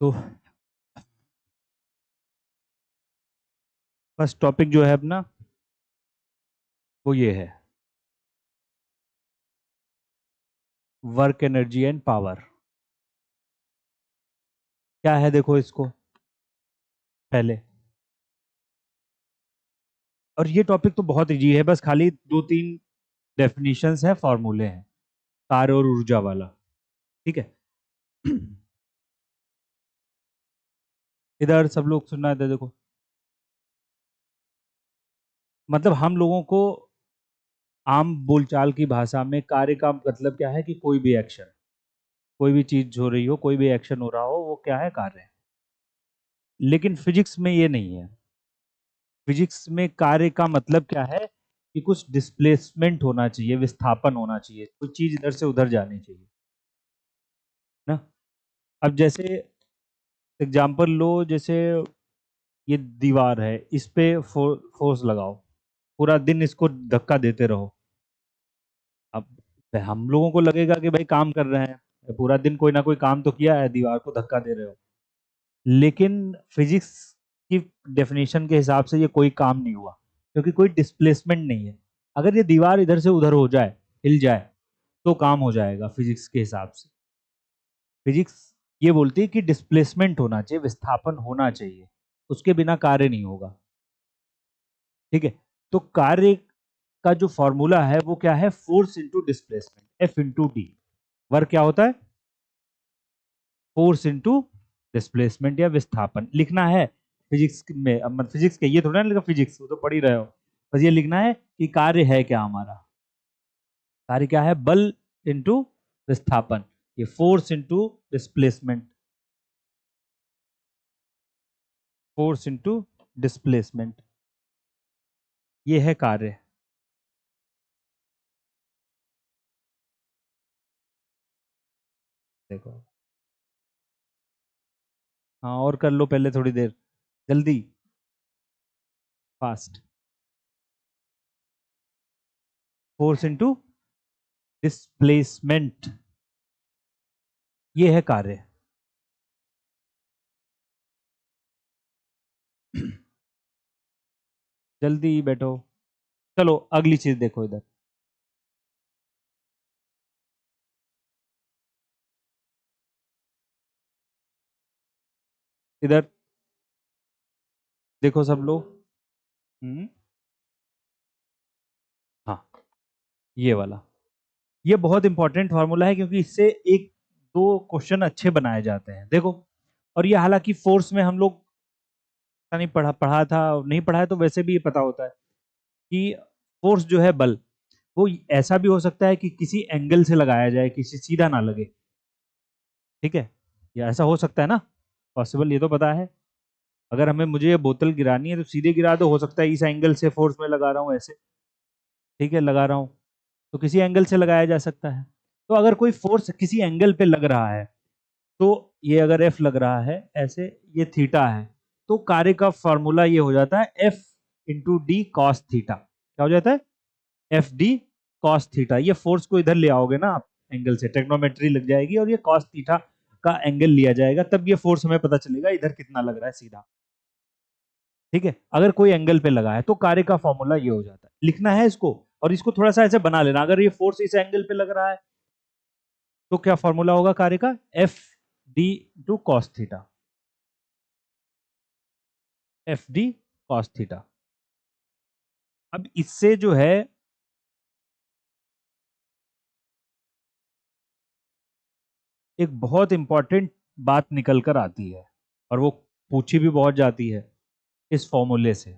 तो first topic जो है अपना वो ये है वर्क एनर्जी एंड पावर। क्या है देखो इसको पहले, और ये टॉपिक तो बहुत इजी है, बस खाली दो तीन डेफिनेशंस है, फॉर्मूले हैं, कार्य और ऊर्जा वाला। ठीक है। इधर सब लोग सुनना है, देखो मतलब हम लोगों को आम बोलचाल की भाषा में कार्य का मतलब क्या है कि कोई भी एक्शन, कोई भी चीज हो रही हो, कोई भी एक्शन हो रहा हो, वो क्या है, कार्य है। लेकिन फिजिक्स में ये नहीं है। फिजिक्स में कार्य का मतलब क्या है कि कुछ डिस्प्लेसमेंट होना चाहिए, विस्थापन होना चाहिए, कुछ चीज इधर से उधर जानी चाहिए ना। अब जैसे एग्जांपल लो, जैसे ये दीवार है, इस पे फोर्स लगाओ, पूरा दिन इसको धक्का देते रहो। अब हम लोगों को लगेगा कि भाई काम कर रहे हैं, पूरा दिन कोई ना कोई काम तो किया है, दीवार को धक्का दे रहे हो। लेकिन फिजिक्स की डेफिनेशन के हिसाब से ये कोई काम नहीं हुआ, क्योंकि कोई डिस्प्लेसमेंट नहीं है। अगर ये दीवार इधर से उधर हो जाए, हिल जाए, तो काम हो जाएगा फिजिक्स के हिसाब से। फिजिक्स ये बोलती है कि डिस्प्लेसमेंट होना चाहिए, विस्थापन होना चाहिए, उसके बिना कार्य नहीं होगा। ठीक है। तो कार्य का जो फॉर्मूला है वो क्या है, force into displacement, F into D. Work क्या होता है, फोर्स इंटू डिस्प्लेसमेंट या विस्थापन लिखना है फिजिक्स में। अब फिजिक्स के ये थोड़ा ना लिखा, फिजिक्स वो तो पढ़ ही रहे हो। बस ये लिखना है कि कार्य है क्या हमारा, कार्य क्या है, बल इंटू विस्थापन, ये force into displacement, force into displacement, ये है कार्य। देखो, हाँ और कर लो पहले थोड़ी देर, जल्दी, फास्ट। फोर्स इंटू डिस्प्लेसमेंट, ये है कार्य। जल्दी बैठो। चलो अगली चीज देखो इधर। इधर देखो सब लोग। हम्म। हाँ, ये वाला, ये बहुत इंपॉर्टेंट फार्मूला है, क्योंकि इससे एक दो क्वेश्चन अच्छे बनाए जाते हैं। देखो, और ये हालांकि फोर्स में हम लोग पता नहीं पढ़ा पढ़ा था, नहीं पढ़ा है तो वैसे भी ये पता होता है कि फोर्स जो है, बल, वो ऐसा भी हो सकता है कि किसी एंगल से लगाया जाए, किसी सीधा ना लगे। ठीक है, ये ऐसा हो सकता है ना, पॉसिबल, ये तो पता है। अगर हमें मुझे ये बोतल गिरानी है तो सीधे गिरा दो, हो सकता है इस एंगल से फोर्स में लगा रहा हूँ ऐसे, ठीक है, लगा रहा हूँ, तो किसी एंगल से लगाया जा सकता है। तो अगर कोई फोर्स किसी एंगल पे लग रहा है, तो ये अगर एफ लग रहा है ऐसे, ये थीटा है, तो कार्य का फॉर्मूला ये हो जाता है F into D cos theta. क्या हो जाता है, एफ डी कॉस थीटा। ये फोर्स को इधर ले आओगे ना आप, एंगल से ट्रिग्नोमेट्री लग जाएगी और ये कॉस थीटा का एंगल लिया जाएगा, तब ये फोर्स हमें पता चलेगा इधर कितना लग रहा है सीधा। ठीक है, अगर कोई एंगल पे लगा है तो कार्य का फॉर्मूला ये हो जाता है, लिखना है इसको। और इसको थोड़ा सा ऐसे बना लेना, अगर ये फोर्स इस एंगल पे लग रहा है तो क्या फॉर्मूला होगा कार्य का, F d to cos theta, F d cos theta. अब इससे जो है एक बहुत इंपॉर्टेंट बात निकल कर आती है, और वो पूछी भी बहुत जाती है इस फॉर्मूले से।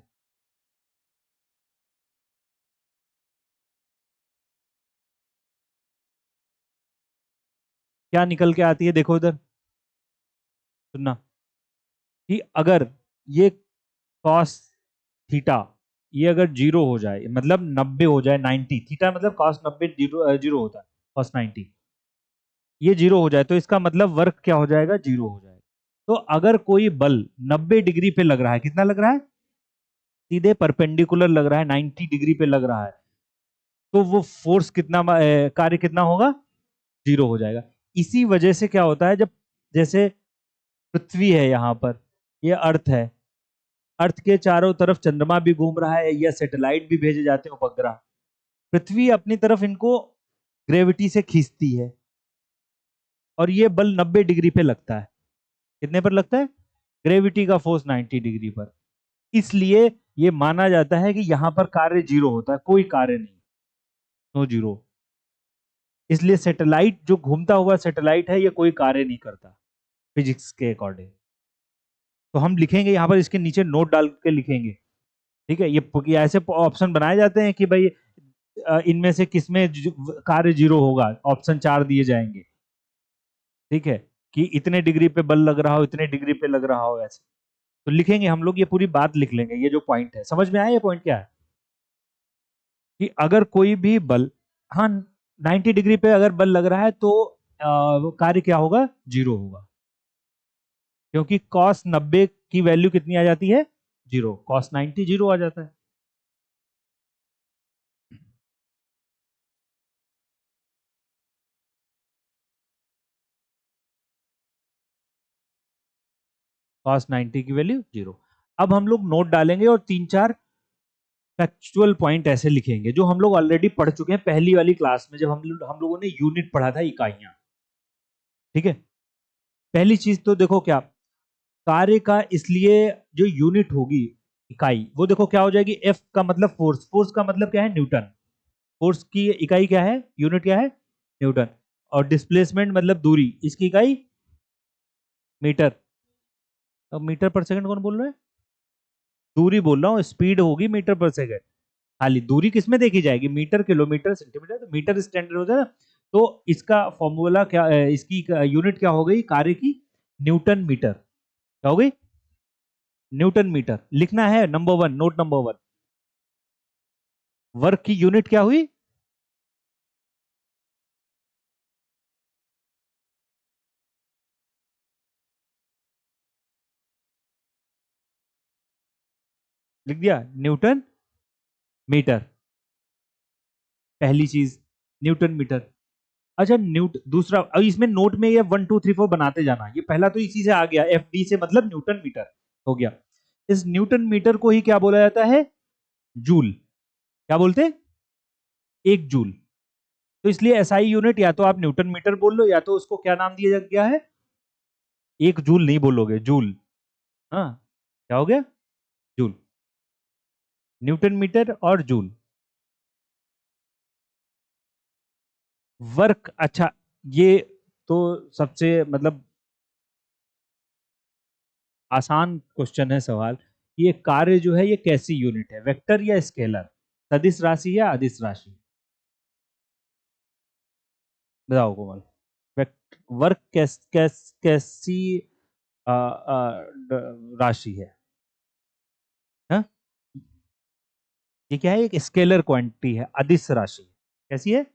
क्या निकल के आती है, देखो इधर सुनना, कि अगर ये कॉस थीटा, ये अगर जीरो हो जाए, मतलब 90 हो जाए, 90, थीटा मतलब कॉस 90 जीरो जीरो होता है, कॉस 90, ये जीरो हो जाए तो इसका मतलब वर्क क्या हो जाएगा, जीरो हो जाएगा। तो अगर कोई बल 90 डिग्री पे लग रहा है, कितना लग रहा है, सीधे परपेंडिकुलर लग रहा है, 90 डिग्री पे लग रहा है, तो वो फोर्स कितना कार्य कितना होगा, जीरो हो जाएगा। इसी वजह से क्या होता है, जब जैसे पृथ्वी है यहाँ पर, ये अर्थ है, अर्थ के चारों तरफ चंद्रमा भी घूम रहा है, या सैटेलाइट भी भेजे जाते हैं उपग्रह। पृथ्वी अपनी तरफ इनको ग्रेविटी से खींचती है, और ये बल 90 डिग्री पे लगता है। कितने पर लगता है? ग्रेविटी का फोर्स 90 डिग्री पर। इसलिए ये माना जाता है कि यहां पर कार्य जीरो होता है, कोई कार्य नहीं, नो जीरो। इसलिए सैटेलाइट जो घूमता हुआ सैटेलाइट है, ये कोई कार्य नहीं करता फिजिक्स के अकॉर्डिंग। तो हम लिखेंगे यहाँ पर, इसके नीचे नोट डाल के लिखेंगे, ठीक है। ये ऐसे ऑप्शन बनाए जाते हैं कि भाई इनमें से किसमें कार्य जीरो होगा, ऑप्शन 4 दिए जाएंगे, ठीक है, कि इतने डिग्री पे बल लग रहा हो, इतने डिग्री पे लग रहा हो, ऐसे। तो लिखेंगे हम लोग, ये पूरी बात लिख लेंगे, ये जो पॉइंट है समझ में आया, ये पॉइंट क्या है, कि अगर कोई भी बल, हाँ, 90 डिग्री पे अगर बल लग रहा है तो कार्य क्या होगा, जीरो होगा, क्योंकि कॉस 90 की वैल्यू कितनी आ जाती है, जीरो, कॉस 90 जीरो आ जाता है। कॉस 90 की वैल्यू जीरो। अब हम लोग नोट डालेंगे और 3-4 फैक्चुअल पॉइंट ऐसे लिखेंगे जो हम लोग ऑलरेडी पढ़ चुके हैं पहली वाली क्लास में, जब हम लोगों ने यूनिट पढ़ा था, इकाइयां, ठीक है। पहली चीज तो देखो क्या, कार्य का, इसलिए जो यूनिट होगी, इकाई, वो देखो क्या हो जाएगी, एफ का मतलब फोर्स, फोर्स का मतलब क्या है, न्यूटन, फोर्स की इकाई क्या है, यूनिट क्या है, न्यूटन। और डिस्प्लेसमेंट मतलब दूरी, इसकी इकाई मीटर। अब मीटर पर सेकंड कौन बोल रहा है, दूरी बोल रहा हूँ, स्पीड होगी मीटर पर सेकंड। खाली दूरी किस में देखी जाएगी, मीटर, किलोमीटर, सेंटीमीटर, तो मीटर स्टैंडर्ड होता है ना। तो इसका फॉर्मूला क्या, इसकी यूनिट क्या हो गई कार्य की, न्यूटन मीटर। क्या हो गई, न्यूटन मीटर। लिखना है नंबर 1, नोट नंबर 1, वर्क की यूनिट क्या हुई, लिख दिया, न्यूटन मीटर, पहली चीज, न्यूटन मीटर। अच्छा, दूसरा, अब इसमें नोट में ये 1 2 3 4 बनाते जाना, ये पहला तो इसी से आ गया, एफ डी से मतलब न्यूटन मीटर हो गया। इस न्यूटन मीटर को ही क्या बोला जाता है, जूल। क्या बोलते हैं, एक जूल। तो इसलिए एसआई यूनिट या तो आप न्यूटन मीटर बोल लो, या तो उसको क्या नाम दिया गया है, एक जूल नहीं बोलोगे, जूल। हाँ, क्या हो गया, जूल, न्यूटन मीटर और जूल। वर्क, अच्छा, ये तो सबसे मतलब आसान क्वेश्चन है, सवाल, ये कार्य जो है ये कैसी यूनिट है, वेक्टर या स्केलर, सदिश राशि या अदिश राशि, बताओ कोमल। वर्क कैसी राशि है, हा? ये क्या है, एक स्केलर क्वांटिटी है, अदिश राशि। कैसी है,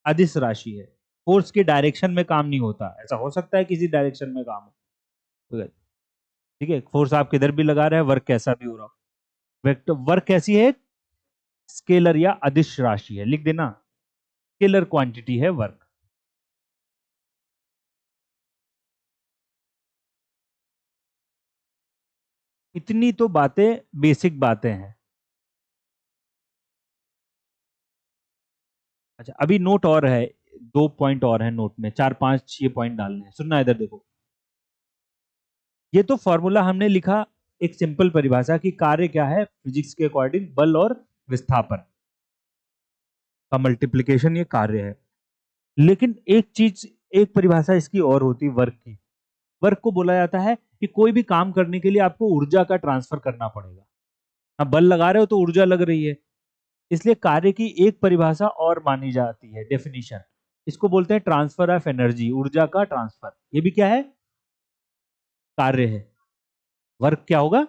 अदिश राशि है। फोर्स के डायरेक्शन में काम नहीं होता, ऐसा हो सकता है किसी डायरेक्शन में काम हो, ठीक है, ठीक है, फोर्स आप किधर भी लगा रहे हैं, वर्क कैसा भी हो रहा हो। वेक्टर वर्क कैसी है, स्केलर या अदिश राशि है, लिख देना, स्केलर क्वांटिटी है वर्क। इतनी तो बातें बेसिक बातें हैं। अच्छा, अभी नोट और है, 2 पॉइंट और है नोट में, 4 5 6 पॉइंट डालने हैं, सुनना इधर देखो। ये तो फॉर्मूला हमने लिखा, एक सिंपल परिभाषा की कार्य क्या है फिजिक्स के अकॉर्डिंग, बल और विस्थापन का मल्टीप्लीकेशन, ये कार्य है। लेकिन एक चीज, एक परिभाषा इसकी और होती है वर्क की। वर्क को बोला जाता है कि कोई भी काम करने के लिए आपको ऊर्जा का ट्रांसफर करना पड़ेगा। आप बल लगा रहे हो तो ऊर्जा लग रही है, इसलिए कार्य की एक परिभाषा और मानी जाती है, डेफिनेशन, इसको बोलते हैं ट्रांसफर ऑफ एनर्जी, ऊर्जा का ट्रांसफर। ये भी क्या है, कार्य है। वर्क क्या होगा,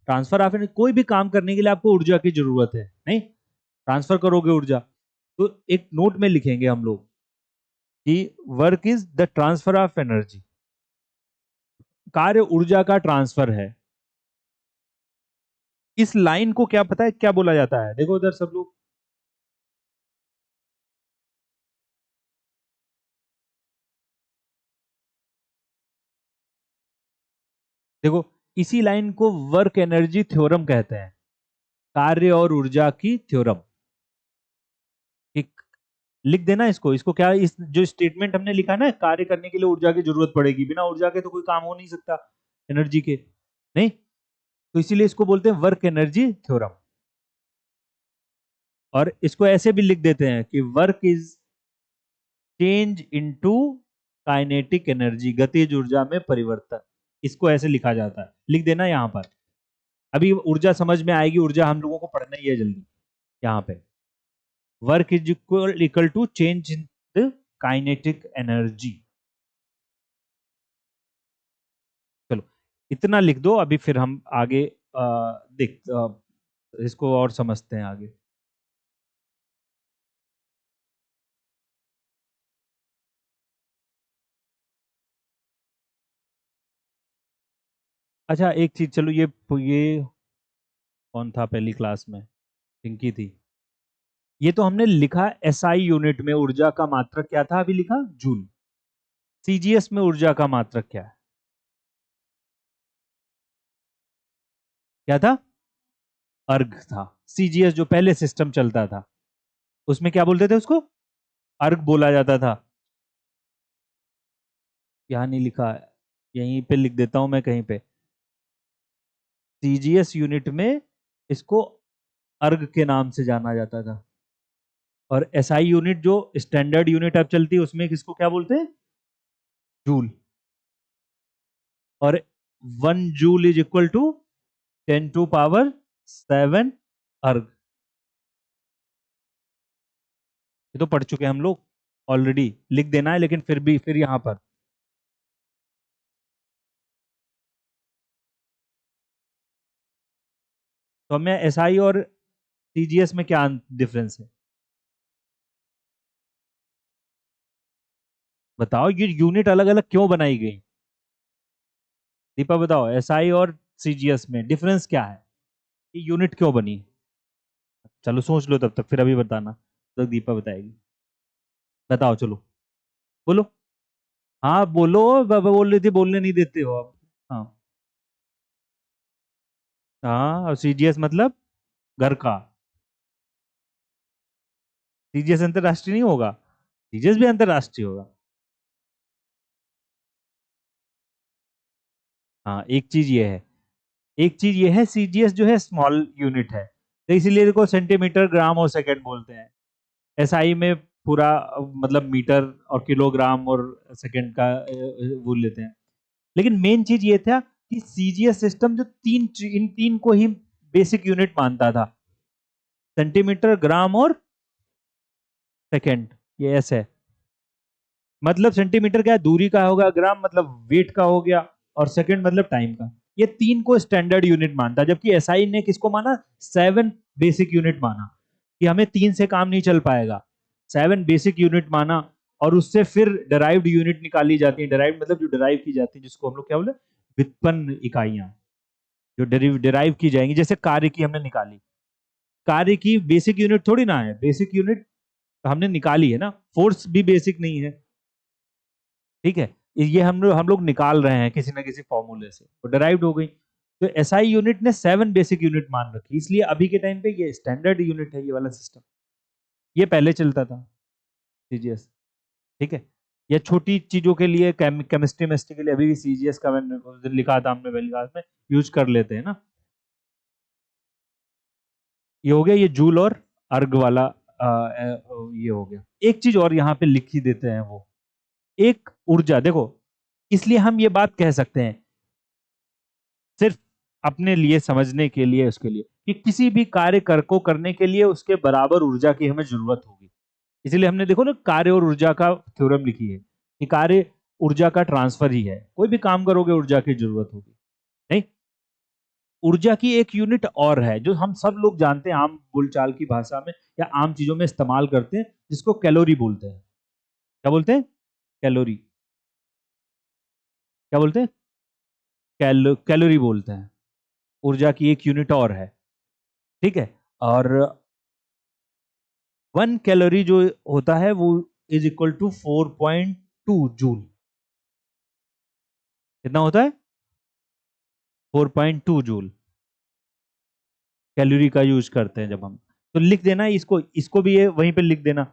ट्रांसफर ऑफ एनर्जी। कोई भी काम करने के लिए आपको ऊर्जा की जरूरत है, नहीं, ट्रांसफर करोगे ऊर्जा। तो एक नोट में लिखेंगे हम लोग कि work is the transfer of energy, कार्य ऊर्जा का ट्रांसफर है। इस लाइन को क्या पता है क्या बोला जाता है, देखो उधर सब लोग, देखो, इसी लाइन को वर्क एनर्जी थ्योरम कहते हैं, कार्य और ऊर्जा की थ्योरम। लिख देना इसको, इसको क्या, इस जो स्टेटमेंट हमने लिखा ना, कार्य करने के लिए ऊर्जा की जरूरत पड़ेगी, बिना ऊर्जा के तो कोई काम हो नहीं सकता, एनर्जी के नहीं, तो इसीलिए इसको बोलते हैं वर्क एनर्जी थ्योरम। और इसको ऐसे भी लिख देते हैं कि work is change into kinetic energy, गतिज ऊर्जा में परिवर्तन, इसको ऐसे लिखा जाता है, लिख देना यहां पर। अभी ऊर्जा समझ में आएगी, ऊर्जा हम लोगों को पढ़ना ही है जल्दी। यहाँ पे work is equal to change in the kinetic energy. चलो इतना लिख दो, अभी फिर हम आगे इसको और समझते हैं आगे। अच्छा एक चीज, चलो ये कौन था पहली क्लास में, पिंकी थी। ये तो हमने लिखा एसआई यूनिट में ऊर्जा का मात्रक क्या था, अभी लिखा जूल। सीजीएस में ऊर्जा का मात्रक क्या है, क्या था, अर्ग था। सीजीएस जो पहले सिस्टम चलता था उसमें क्या बोलते थे उसको, अर्ग बोला जाता था। यहाँ नहीं लिखा है, यहीं पे लिख देता हूं मैं कहीं पे। सीजीएस यूनिट में इसको अर्ग के नाम से जाना जाता था, और एसआई यूनिट जो स्टैंडर्ड यूनिट अब चलती है उसमें किसको क्या बोलते हैं, जूल। और 1 जूल इज इक्वल टू 10⁻⁷ अर्ग। ये तो पढ़ चुके हैं हम लोग ऑलरेडी, लिख देना है लेकिन फिर भी फिर यहां पर। तो हमें एसआई और सीजीएस में क्या डिफरेंस है, बताओ, ये यूनिट अलग अलग क्यों बनाई गई, दीपा बताओ, एसआई और सीजीएस में डिफरेंस क्या है, ये यूनिट क्यों बनी। चलो सोच लो तब तक, फिर अभी बताना, तो दीपा बताएगी। बताओ चलो, बोलो। हाँ बोलो, बोल रही थी, बोलने नहीं देते हो आप। हाँ। हाँ, और सीजीएस मतलब घर का। सीजीएस अंतरराष्ट्रीय नहीं होगा, सीजीएस भी अंतरराष्ट्रीय होगा। हाँ एक चीज ये है, एक चीज ये है, सीजीएस जो है स्मॉल यूनिट है, तो इसीलिए देखो सेंटीमीटर ग्राम और सेकंड बोलते हैं। एसआई में पूरा मतलब मीटर और किलोग्राम और सेकंड का वो लेते हैं। लेकिन मेन चीज ये था कि सीजीएस सिस्टम जो इन तीन को ही बेसिक यूनिट मानता था, सेंटीमीटर ग्राम और सेकंड, ये ऐसे है। मतलब सेंटीमीटर क्या है, दूरी का होगा, ग्राम मतलब वेट का हो गया, और सेकंड मतलब टाइम का। ये तीन को स्टैंडर्ड यूनिट मानता, जबकि एसआई ने किसको माना, 7 बेसिक यूनिट माना, कि हमें तीन से काम नहीं चल पाएगा, 7 बेसिक यूनिट माना। और उससे फिर डराइव्ड यूनिट निकाली जाती है, डराइव मतलब जो डराइव की जाती है, जिसको हम लोग क्या बोले, व्युत्पन्न इकाइयां, जो डिराइव की जाएंगी, जैसे कार्य की हमने निकाली, कार्य की बेसिक यूनिट थोड़ी ना है, बेसिक यूनिट हमने निकाली है ना, फोर्स भी बेसिक नहीं है, ठीक है, ये हम लोग निकाल रहे हैं किसी ना किसी फॉर्मूले से, तो डराइव्ड हो गई। तो एसआई यूनिट ने 7 बेसिक यूनिट मान रखी, इसलिए अभी के टाइम पे ये स्टैंडर्ड यूनिट है, ये वाला सिस्टम। ये पहले चलता था सीजीएस, ठीक है। या छोटी चीजों के लिए, केमिस्ट्री मेस्ट्री के लिए अभी भी सीजीएस का मैंने उस दिन लिखा था हमने पहली क्लास में, यूज कर लेते हैं ना। ये हो गया, ये जूल और अर्ग वाला ये हो गया। एक चीज और यहाँ पे लिख ही देते हैं, वो एक ऊर्जा, देखो इसलिए हम ये बात कह सकते हैं, सिर्फ अपने लिए समझने के लिए, उसके लिए कि किसी भी कार्य को करने के लिए उसके बराबर ऊर्जा की हमें जरूरत होगी। इसलिए हमने देखो ना, कार्य और ऊर्जा का थ्योरम लिखी है कि कार्य ऊर्जा का ट्रांसफर ही है, कोई भी काम करोगे ऊर्जा की जरूरत होगी, नहीं। ऊर्जा की एक यूनिट और है जो हम सब लोग जानते हैं, आम बोलचाल की भाषा में या आम चीजों में इस्तेमाल करते हैं, जिसको कैलोरी बोलते हैं। क्या बोलते हैं, कैलोरी, क्या बोलते हैं, कैलोरी बोलते हैं। ऊर्जा की एक यूनिट और है, ठीक है। और 1 कैलोरी जो होता है वो इज इक्वल टू 4.2 जूल। कितना होता है, 4.2 जूल कैलोरी का यूज करते हैं जब हम। तो लिख देना इसको, इसको भी ये वहीं पे लिख देना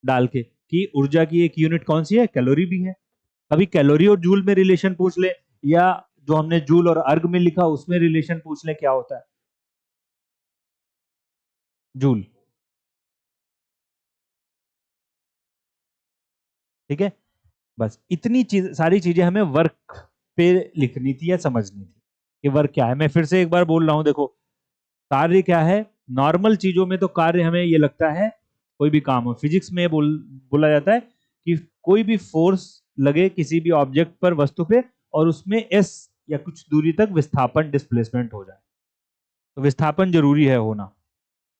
डाल के कि ऊर्जा की एक यूनिट कौन सी है, कैलोरी भी है। कभी कैलोरी और जूल में रिलेशन पूछ ले, या जो हमने जूल और अर्ग में लिखा उसमें रिलेशन पूछ ले, क्या होता है, जूल। ठीक है, बस इतनी चीज, सारी चीजें हमें वर्क पे लिखनी थी या समझनी थी कि वर्क क्या है। मैं फिर से एक बार बोल रहा हूं, देखो कार्य क्या है। नॉर्मल चीजों में तो कार्य हमें ये लगता है कोई भी काम हो। फिजिक्स में बोला जाता है कि कोई भी फोर्स लगे किसी भी ऑब्जेक्ट पर, वस्तु पे, और उसमें एस या कुछ दूरी तक विस्थापन डिस्प्लेसमेंट हो जाए, तो विस्थापन जरूरी है होना।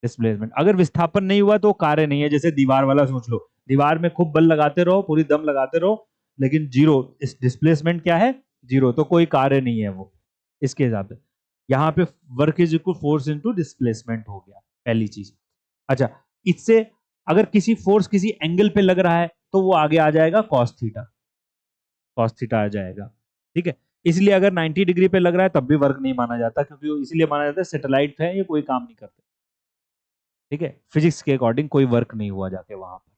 डिस्प्लेसमेंट, अगर विस्थापन नहीं हुआ तो कार्य नहीं है। जैसे दीवार वाला सोच लो, दीवार में खूब बल लगाते रहो, पूरी दम लगाते रहो, लेकिन जीरो, इस डिस्प्लेसमेंट क्या है, जीरो, तो कोई कार्य नहीं है वो। इसके हिसाब से यहाँ पे work is equal force into displacement हो गया, पहली चीज। अच्छा, इससे अगर किसी फोर्स किसी एंगल पे लग रहा है तो वो आगे आ जाएगा कॉस थीटा, कॉस थीटा आ जाएगा। ठीक है, इसलिए अगर 90 डिग्री पे लग रहा है तब भी वर्क नहीं माना जाता, क्योंकि वो इसलिए माना जाता है सैटेलाइट है, ये कोई काम नहीं करते। ठीक है, फिजिक्स के अकॉर्डिंग कोई वर्क नहीं हुआ जाके वहां पर।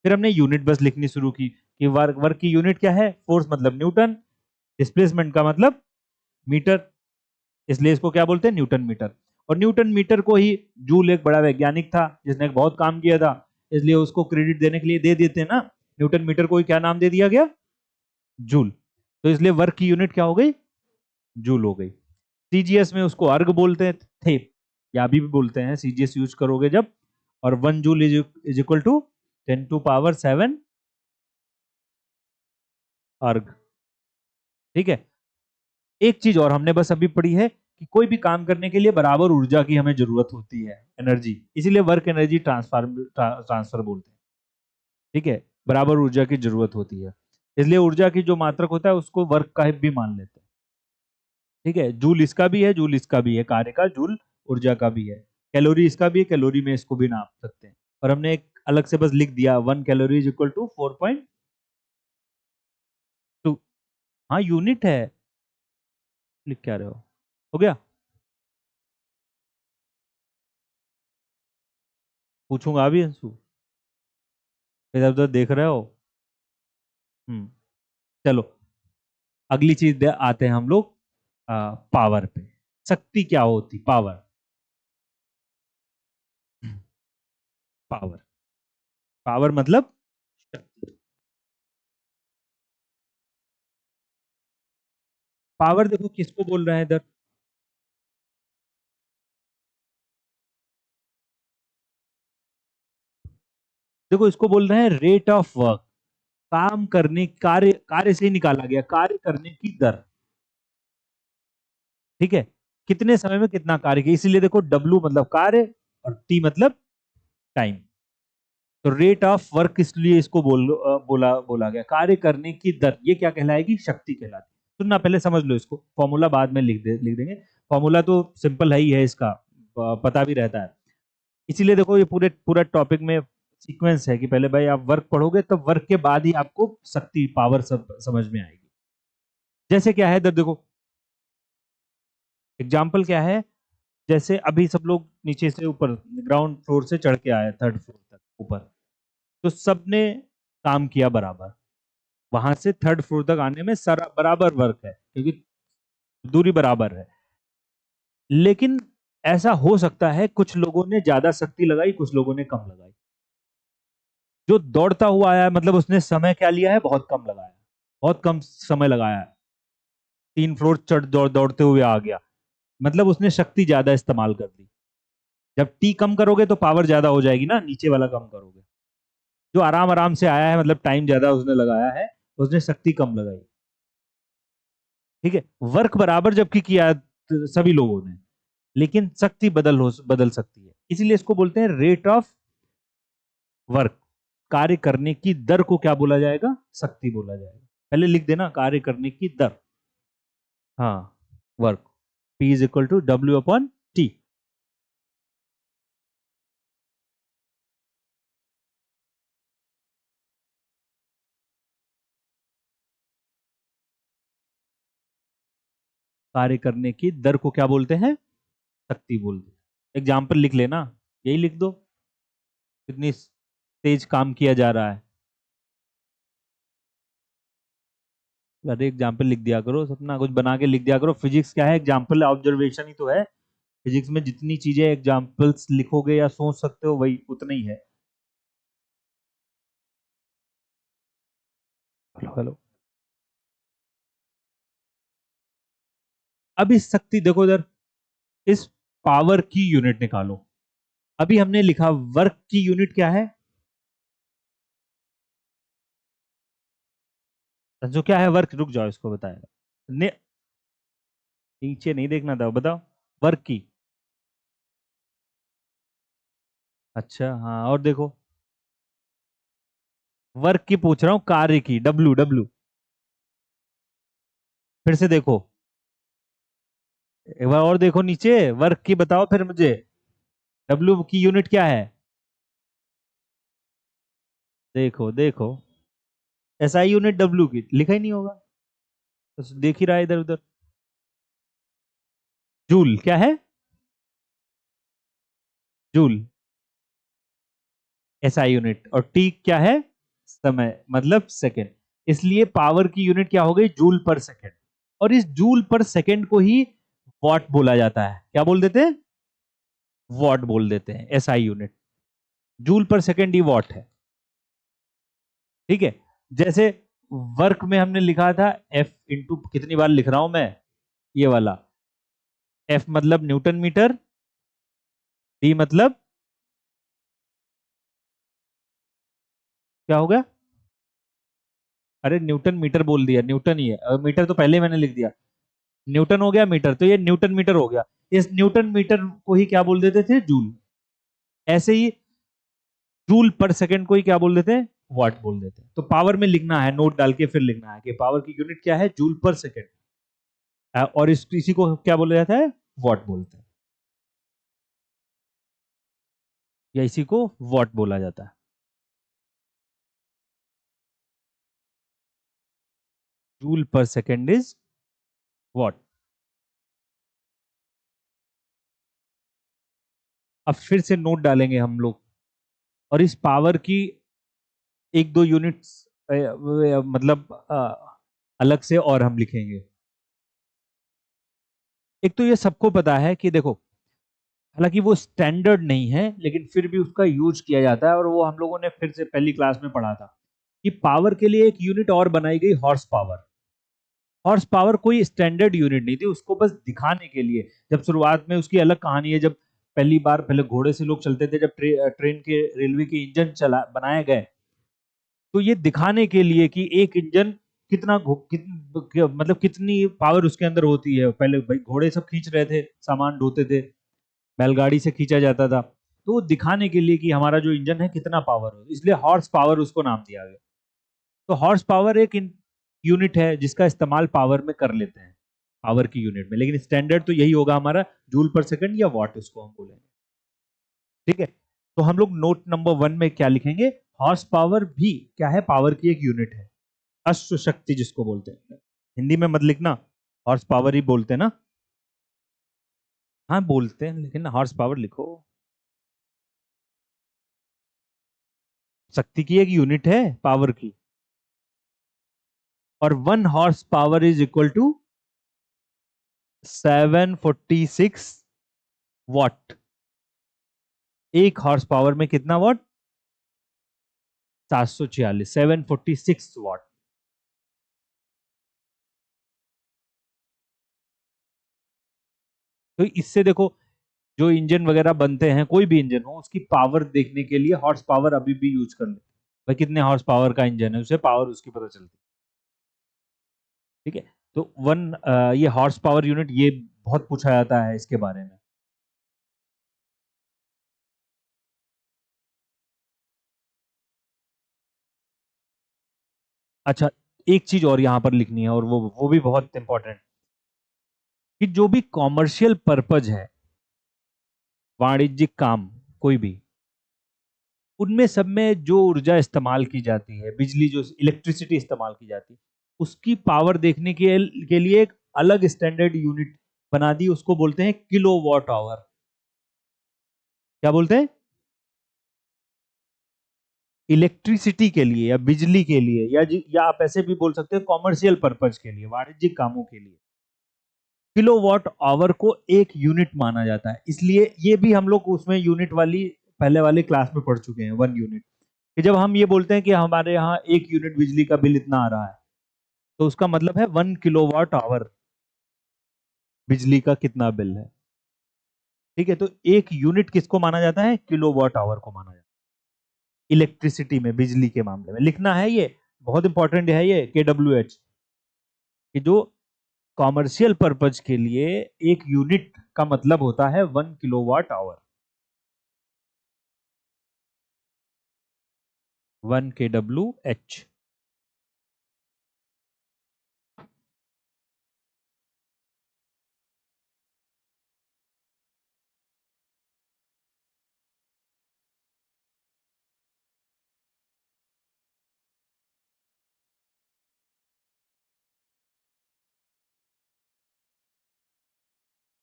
फिर हमने यूनिट बस लिखनी शुरू की कि वर्क, वर्क की यूनिट क्या है, फोर्स मतलब न्यूटन, डिस्प्लेसमेंट का मतलब मीटर, इसलिए इसको क्या बोलते हैं, न्यूटन मीटर। और न्यूटन मीटर को ही, जूल एक बड़ा वैज्ञानिक था जिसने बहुत काम किया था, इसलिए उसको क्रेडिट देने के लिए दे देते हैं ना, न्यूटन मीटर को ही क्या नाम दे दिया गया, जूल। तो इसलिए वर्क की यूनिट क्या हो गई, जूल हो गई। सीजीएस में उसको अर्ग बोलते थे, या अभी भी बोलते हैं, सीजीएस यूज करोगे जब। और 1 जूल इज इक्वल टू 10⁷ अर्ग। ठीक है, एक चीज और हमने बस अभी पढ़ी है कि कोई भी काम करने के लिए बराबर ऊर्जा की हमें जरूरत होती है, एनर्जी, इसीलिए वर्क एनर्जी ट्रांसफर बोलते हैं। ठीक है, बराबर ऊर्जा की जरूरत होती है, इसलिए ऊर्जा की जो मात्रक होता है उसको वर्क का भी मान लेते हैं। ठीक है, जूल इसका भी है, जूल इसका भी है, कार्य का, जूल ऊर्जा का भी है। कैलोरी इसका भी है, कैलोरी में इसको भी नाप सकते हैं। और हमने एक अलग से बस लिख दिया 1 कैलोरी इज इक्वल टू 4.2। हाँ यूनिट है, लिख क्या रहे हो गया, पूछूंगा अभी अंशु, इधर उधर देख रहे हो। हम्म, चलो अगली चीज आते हैं हम लोग पावर पे। शक्ति क्या होती, पावर, पावर, पावर मतलब शक्ति। पावर देखो किसको बोल रहे हैं इधर, देखो इसको बोल रहे हैं रेट ऑफ वर्क, काम करने, कार्य, कार्य से ही निकाला गया, कार्य करने की दर। ठीक है, कितने समय में कितना कार्य किया, इसीलिए देखो डब्ल्यू मतलब कार्य और टी मतलब टाइम। तो रेट ऑफ वर्क इसलिए इसको बोला बोला गया, कार्य करने की दर, ये क्या कहलाएगी, शक्ति कहलाती। सुनना, पहले समझ लो इसको, फॉर्मूला बाद में लिख देंगे। फॉर्मूला तो सिंपल है ही है इसका, पता भी रहता है। इसीलिए देखो ये पूरे पूरा टॉपिक में सीक्वेंस है कि पहले भाई आप वर्क पढ़ोगे, तब वर्क के बाद ही आपको शक्ति, पावर सब समझ में आएगी। जैसे क्या है इधर देखो, एग्जाम्पल क्या है, जैसे अभी सब लोग नीचे से ऊपर, ग्राउंड फ्लोर से चढ़ के आए थर्ड फ्लोर तक ऊपर, तो सबने काम किया बराबर, वहां से थर्ड फ्लोर तक आने में सारा बराबर वर्क है, क्योंकि दूरी बराबर है। लेकिन ऐसा हो सकता है कुछ लोगों ने ज्यादा शक्ति लगाई, कुछ लोगों ने कम लगाई। जो दौड़ता हुआ आया है, मतलब उसने समय क्या लिया है, बहुत कम लगाया, बहुत कम समय लगाया है, 3 फ्लोर चढ़ दौड़ते हुए आ गया, मतलब उसने शक्ति ज्यादा इस्तेमाल कर दी। जब टी कम करोगे तो पावर ज्यादा हो जाएगी ना, नीचे वाला कम करोगे। जो आराम आराम से आया है, मतलब टाइम ज्यादा उसने लगाया है, उसने शक्ति कम लगाई। ठीक है, वर्क बराबर जबकि किया सभी लोगों ने, लेकिन शक्ति बदल सकती है, इसीलिए इसको बोलते हैं रेट ऑफ वर्क। कार्य करने की दर को क्या बोला जाएगा, शक्ति बोला जाएगा। पहले लिख देना, कार्य करने की दर, हाँ, work, P is equal to W/T। कार्य करने की दर को क्या बोलते हैं? शक्ति बोलते हैं। एग्जाम्पल लिख लेना, यही लिख दो, कितनी तेज काम किया जा रहा है। अरे एग्जाम्पल लिख दिया करो, सपना कुछ बना के लिख दिया करो। फिजिक्स क्या है? एग्जाम्पल ऑब्जर्वेशन ही तो है। फिजिक्स में जितनी चीजें एग्जाम्पल्स लिखोगे या सोच सकते हो वही उतना ही है। Hello hello. अब इस शक्ति देखो इधर, इस पावर की यूनिट निकालो। अभी हमने लिखा वर्क की यूनिट क्या है? जो क्या है वर्क, रुक जाओ इसको बताएगा। नीचे नहीं देखना था, बताओ वर्क की। अच्छा हाँ, और देखो, वर्क की पूछ रहा हूं, कार्य की, डब्ल्यू डब्ल्यू। फिर से देखो, एक बार और देखो नीचे, वर्क की बताओ फिर मुझे, डब्ल्यू की यूनिट क्या है? देखो देखो, एसआई यूनिट डब्ल्यू की लिखा ही नहीं होगा, बस देख ही रहा है इधर उधर। जूल क्या है? जूल एसआई यूनिट, और टी क्या है? समय, मतलब सेकंड। इसलिए पावर की यूनिट क्या हो गई? जूल पर सेकंड। और इस जूल पर सेकंड को ही वॉट बोला जाता है। क्या बोल देते हैं? वॉट बोल देते हैं, एसआई यूनिट। जूल पर सेकंड ही वॉट है। ठीक है। जैसे वर्क में हमने लिखा था एफ इंटू, कितनी बार लिख रहा हूं मैं, ये वाला, एफ मतलब न्यूटन मीटर, डी मतलब क्या हो गया? अरे न्यूटन मीटर बोल दिया, न्यूटन ही है, मीटर तो पहले ही मैंने लिख दिया। न्यूटन हो गया मीटर, तो ये न्यूटन मीटर हो गया। इस न्यूटन मीटर को ही क्या बोल देते थे? जूल। ऐसे ही जूल पर सेकंड को ही क्या बोल देते हैं? वाट बोल देते हैं। तो पावर में लिखना है, नोट डाल के फिर लिखना है कि पावर की यूनिट क्या है? जूल पर सेकंड। और इसी को क्या बोला जाता है? वाट बोलते हैं, या इसी को वाट बोला जाता है। जूल पर सेकंड इज वाट। अब फिर से नोट डालेंगे हम लोग, और इस पावर की एक दो यूनिट्स मतलब अलग से और हम लिखेंगे। एक तो ये सबको पता है कि देखो, हालांकि वो स्टैंडर्ड नहीं है लेकिन फिर भी उसका यूज किया जाता है, और वो हम लोगों ने फिर से पहली क्लास में पढ़ा था कि पावर के लिए एक यूनिट और बनाई गई, हॉर्स पावर। हॉर्स पावर कोई स्टैंडर्ड यूनिट नहीं थी, उसको बस दिखाने के लिए। जब शुरुआत में उसकी अलग कहानी है, जब पहली बार पहले घोड़े से लोग चलते थे, जब ट्रेन के रेलवे के इंजन चला बनाए गए, तो ये दिखाने के लिए कि एक इंजन कितना मतलब कितनी पावर उसके अंदर होती है। पहले भाई घोड़े सब खींच रहे थे, सामान ढोते थे, बैलगाड़ी से खींचा जाता था, तो वो दिखाने के लिए कि हमारा जो इंजन है कितना पावर हो, इसलिए हॉर्स पावर उसको नाम दिया गया। तो हॉर्स पावर एक यूनिट है जिसका इस्तेमाल पावर में कर लेते हैं, पावर की यूनिट में, लेकिन स्टैंडर्ड तो यही होगा हमारा, जूल पर सेकंड या वॉट उसको हम बोलेंगे। ठीक है। तो हम लोग नोट नंबर 1 में क्या लिखेंगे? हॉर्स पावर भी क्या है? पावर की एक यूनिट है, अश्व शक्ति जिसको बोलते हैं। हिंदी में मत लिखना, हॉर्स पावर ही बोलते हैं ना। हाँ बोलते हैं, लेकिन हॉर्स पावर लिखो। शक्ति की एक यूनिट है पावर की, और 1 horse power is equal to 746 watt. एक हॉर्स पावर में कितना वॉट? 746, 746 वॉट। तो इससे देखो, जो इंजन वगैरह बनते हैं, कोई भी इंजन हो, उसकी पावर देखने के लिए हॉर्स पावर अभी भी यूज कर लेते हैं। भाई कितने हॉर्स पावर का इंजन है, उसे पावर उसकी पता चलती है। ठीक है। तो ये हॉर्स पावर यूनिट, ये बहुत पूछा जाता है इसके बारे में। अच्छा, एक चीज और यहां पर लिखनी है, और वो भी बहुत इंपॉर्टेंट, कि जो भी कॉमर्शियल पर्पज है, वाणिज्यिक काम, कोई भी, उनमें सब में जो ऊर्जा इस्तेमाल की जाती है, बिजली जो इलेक्ट्रिसिटी इस्तेमाल की जाती है, उसकी पावर देखने के लिए एक अलग स्टैंडर्ड यूनिट बना दी, उसको बोलते हैं किलोवाट आवर। क्या बोलते हैं? इलेक्ट्रिसिटी के लिए या बिजली के लिए, या आप ऐसे भी बोल सकते हैं कॉमर्शियल पर्पज के लिए, वाणिज्यिक कामों के लिए किलोवाट आवर को एक यूनिट माना जाता है। इसलिए ये भी हम लोग उसमें यूनिट वाली पहले वाली क्लास में पढ़ चुके हैं, 1 यूनिट। कि जब हम ये बोलते हैं कि हमारे यहाँ 1 यूनिट बिजली का बिल इतना आ रहा है, तो उसका मतलब है 1 किलोवाट आवर बिजली का कितना बिल है। ठीक है, तो 1 यूनिट किसको माना जाता है? किलोवाट आवर को माना जाता है इलेक्ट्रिसिटी में, बिजली के मामले में। लिखना है, ये बहुत इंपॉर्टेंट है, ये KWH, कि जो कॉमर्शियल पर्पज के लिए 1 यूनिट का मतलब होता है 1 किलोवाट आवर। 1 kWh।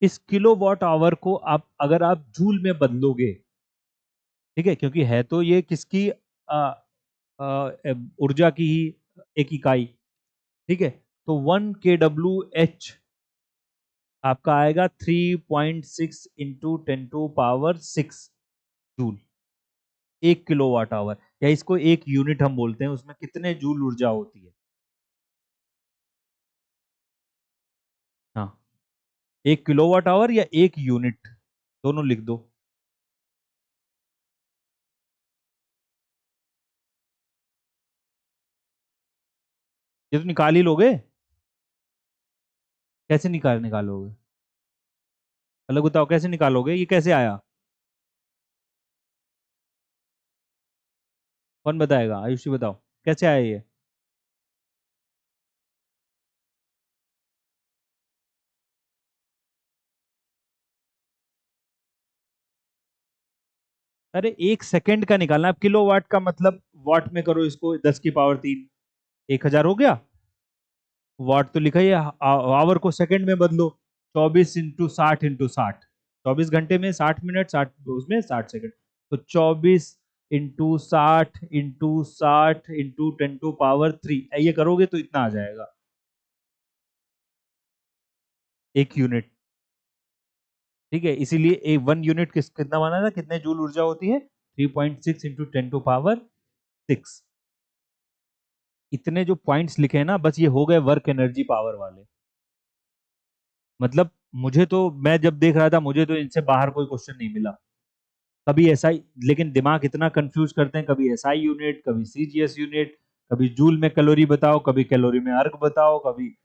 इस किलोवाट आवर को आप अगर आप जूल में बदलोगे, ठीक है, क्योंकि है तो ये किसकी ऊर्जा की ही एक इकाई, ठीक है, तो 1 kWh आपका आएगा 3.6 × 10⁻⁶ जूल, 1 किलोवाट आवर। या इसको 1 यूनिट हम बोलते हैं, उसमें कितने जूल ऊर्जा होती है। हाँ, 1 किलोवाट आवर या 1 यूनिट, दोनों लिख दो। ये तो निकाल ही लोगे। कैसे निकालोगे? अलग बताओ, कैसे निकालोगे? ये कैसे आया? कौन बताएगा? आयुषी बताओ, कैसे आया ये? अरे 1 सेकंड का निकालना। अब किलोवाट का मतलब वाट में करो इसको, 10⁻3, 1,000 हो गया। वाट तो लिखा ही है, आवर को सेकंड में बदलो। 24 × 60 × 60, 24 घंटे में 60 मिनट, 60 उसमें 60 सेकंड। तो 24 × 60 × 60 × 10⁻³ ये करोगे तो इतना आ जाएगा, 1 यूनिट। ठीक है, इसीलिए 1 यूनिट कितना माना था, कितने जूल ऊर्जा होती है? 3.6 × 10⁻⁶। इतने जो पॉइंट्स लिखे हैं ना, बस ये हो गए वर्क एनर्जी पावर वाले। मतलब मुझे तो, मैं जब देख रहा था, मुझे तो इनसे बाहर कोई क्वेश्चन नहीं मिला कभी ऐसा ही। लेकिन दिमाग इतना कंफ्यूज करते हैं, कभी एसआई यूनिट, कभी सीजीएस यूनिट, कभी जूल में कैलोरी बताओ, कभी कैलोरी में अर्क बताओ, कभी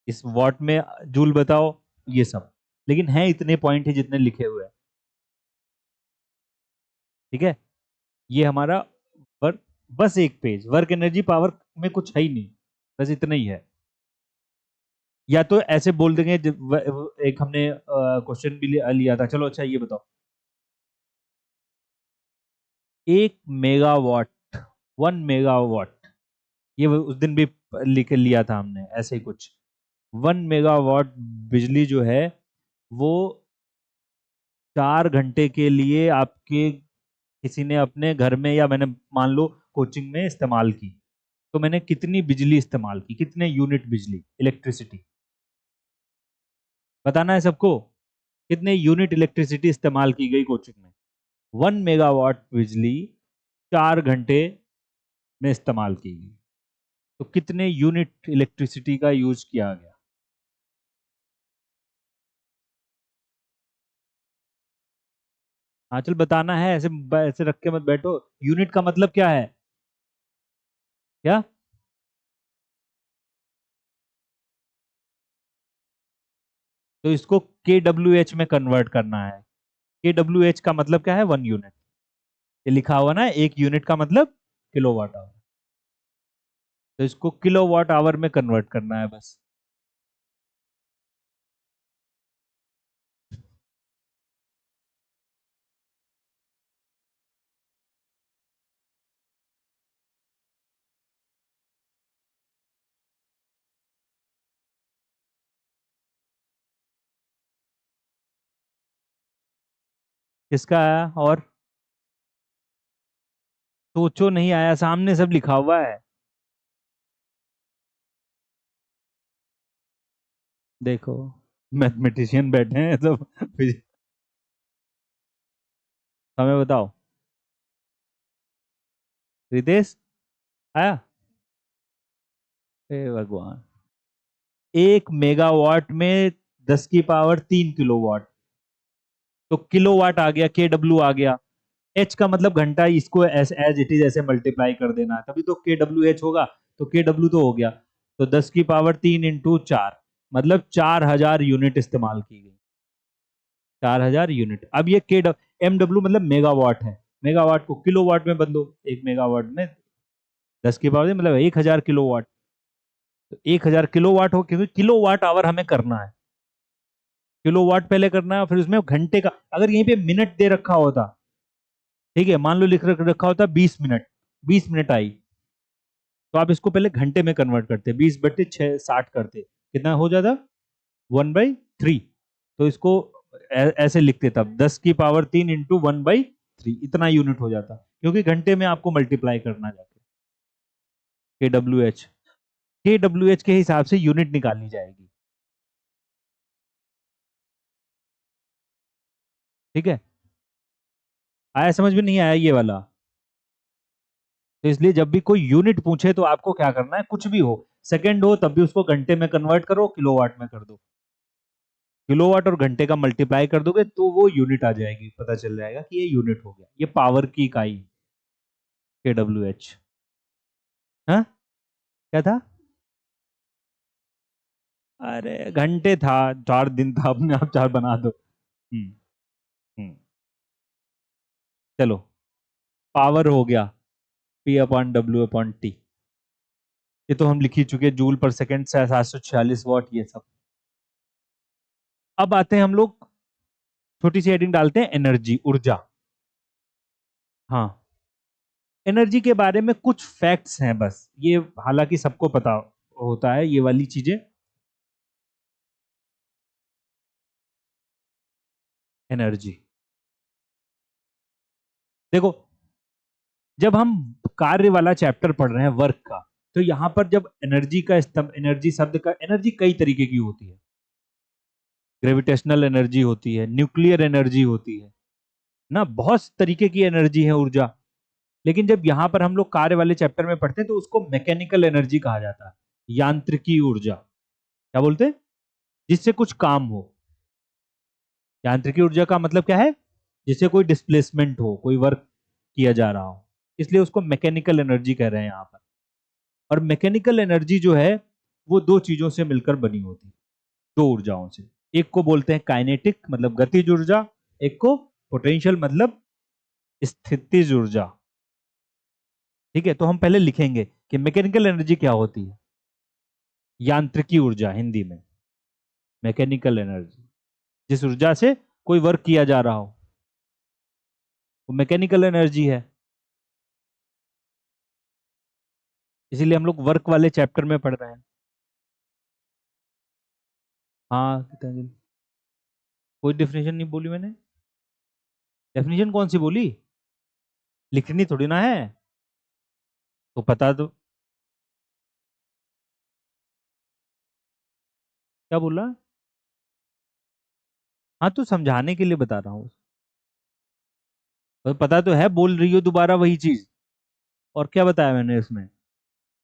इस वॉट में जूल बताओ, ये सब। लेकिन है इतने पॉइंट ही जितने लिखे हुए हैं। ठीक है, ये हमारा वर्क, बस एक पेज वर्क एनर्जी पावर में कुछ है ही नहीं, बस इतना ही है। या तो ऐसे बोल देंगे एक हमने क्वेश्चन भी लिया था। चलो अच्छा ये बताओ, 1 मेगावाट, 1 मेगावाट, ये उस दिन भी लिख लिया था हमने ऐसे ही कुछ। 1 मेगावाट बिजली जो है, वो 4 घंटे के लिए आपके किसी ने अपने घर में, या मैंने मान लो कोचिंग में इस्तेमाल की, तो मैंने कितनी बिजली इस्तेमाल की, कितने यूनिट बिजली, इलेक्ट्रिसिटी बताना है सबको। कितने यूनिट इलेक्ट्रिसिटी इस्तेमाल की गई कोचिंग में? 1 मेगावाट बिजली 4 घंटे में इस्तेमाल की गई, तो कितने यूनिट इलेक्ट्रिसिटी का यूज किया गया? हाँ चल बताना है, ऐसे ऐसे रख के मत बैठो। यूनिट का मतलब क्या है? क्या? तो इसको KWH में कन्वर्ट करना है। KWH का मतलब क्या है? 1 यूनिट। ये लिखा हुआ ना, 1 यूनिट का मतलब किलोवाट आवर। तो इसको किलोवाट आवर में कन्वर्ट करना है बस। किसका आया? और सोचो, नहीं आया, सामने सब लिखा हुआ है। देखो, मैथमेटिशियन बैठे हैं सब। हमें बताओ। रितेश, आया? हे भगवान। 1 मेगावाट में 10 की पावर 3 किलोवाट। तो किलोवाट आ गया, KW आ गया। एच का मतलब घंटा, इसको एज एज इट इज ऐसे मल्टीप्लाई कर देना है, तभी तो KWH होगा। तो KW तो हो गया। तो 10 की पावर 3 × 4, मतलब 4000 यूनिट इस्तेमाल की गई। 4000 यूनिट। अब ये MW मतलब मेगावाट है। मेगावाट को किलोवाट में बदलो। 1 मेगावाट में 10 की पावर, मतलब 1000 किलोवाट। तो 1000 किलोवाट हो, क्योंकि किलोवाट आवर हमें करना है। किलोवाट पहले करना है, फिर उसमें घंटे का, अगर यहीं पे मिनट दे रखा होता, ठीक है, मान लो लिख रखा होता 20 मिनट, 20 मिनट आई, तो आप इसको पहले घंटे में कन्वर्ट करते, 20/6 60 करते, कितना हो जाता? 1/3। तो इसको ऐसे लिखते, तब 10 की पावर 3 × 1/3, इतना यूनिट हो जाता, क्योंकि घंटे में आपको मल्टीप्लाई करना जाके। KWH, KWH के हिसाब से यूनिट निकाली जाएगी। ठीक है, आया समझ में? नहीं आया ये वाला? तो इसलिए जब भी कोई यूनिट पूछे तो आपको क्या करना है, कुछ भी हो, सेकंड हो, तब भी उसको घंटे में कन्वर्ट करो, किलोवाट में कर दो। किलोवाट और घंटे का मल्टीप्लाई कर दोगे तो वो यूनिट आ जाएगी, पता चल जाएगा कि ये यूनिट हो गया, ये पावर की इकाई। KWH। हाँ, क्या था? अरे घंटे था, 4 दिन था, अपने आप 4 बना दो। हम्म। हम्म। चलो, पावर हो गया P/W/T। ये तो हम लिख ही चुके, जूल पर सेकंड से 746 वाट, ये सब। अब आते हैं हम लोग, छोटी सी हेडिंग डालते हैं, एनर्जी, ऊर्जा। हाँ, एनर्जी के बारे में कुछ फैक्ट्स हैं बस, ये हालांकि सबको पता होता है ये वाली चीजें। एनर्जी, देखो, जब हम कार्य वाला चैप्टर पढ़ रहे हैं, वर्क का, तो यहां पर जब एनर्जी का एनर्जी शब्द का, एनर्जी कई तरीके की होती है। ग्रेविटेशनल एनर्जी होती है, न्यूक्लियर एनर्जी होती है ना, बहुत तरीके की एनर्जी है, ऊर्जा। लेकिन जब यहां पर हम लोग कार्य वाले चैप्टर में पढ़ते हैं तो उसको मैकेनिकल एनर्जी कहा जाता है, यांत्रिकी ऊर्जा। क्या बोलते हैं? जिससे कुछ काम हो। यांत्रिकी ऊर्जा का मतलब क्या है? जिससे कोई डिस्प्लेसमेंट हो, कोई वर्क किया जा रहा हो, इसलिए उसको मैकेनिकल एनर्जी कह रहे हैं यहां पर। और मैकेनिकल एनर्जी जो है, वो दो चीजों से मिलकर बनी होती है, दो ऊर्जाओं से। एक को बोलते हैं काइनेटिक, मतलब गतिज ऊर्जा। एक को पोटेंशियल, मतलब स्थितिज ऊर्जा। ठीक है, तो हम पहले लिखेंगे कि मैकेनिकल एनर्जी क्या होती है। यांत्रिकी ऊर्जा, हिंदी में मैकेनिकल एनर्जी, जिस ऊर्जा से कोई वर्क किया जा रहा हो, वो मैकेनिकल एनर्जी है। इसीलिए हम लोग वर्क वाले चैप्टर में पढ़ रहे हैं। हाँ गीतांजलि, कोई डेफिनेशन नहीं बोली मैंने। डेफिनेशन कौन सी बोली? लिखनी थोड़ी ना है। तो पता दो। क्या बोला? हाँ, तो समझाने के लिए बता रहा हूँ। तो पता तो है, बोल रही हो दोबारा वही चीज। और क्या बताया मैंने इसमें?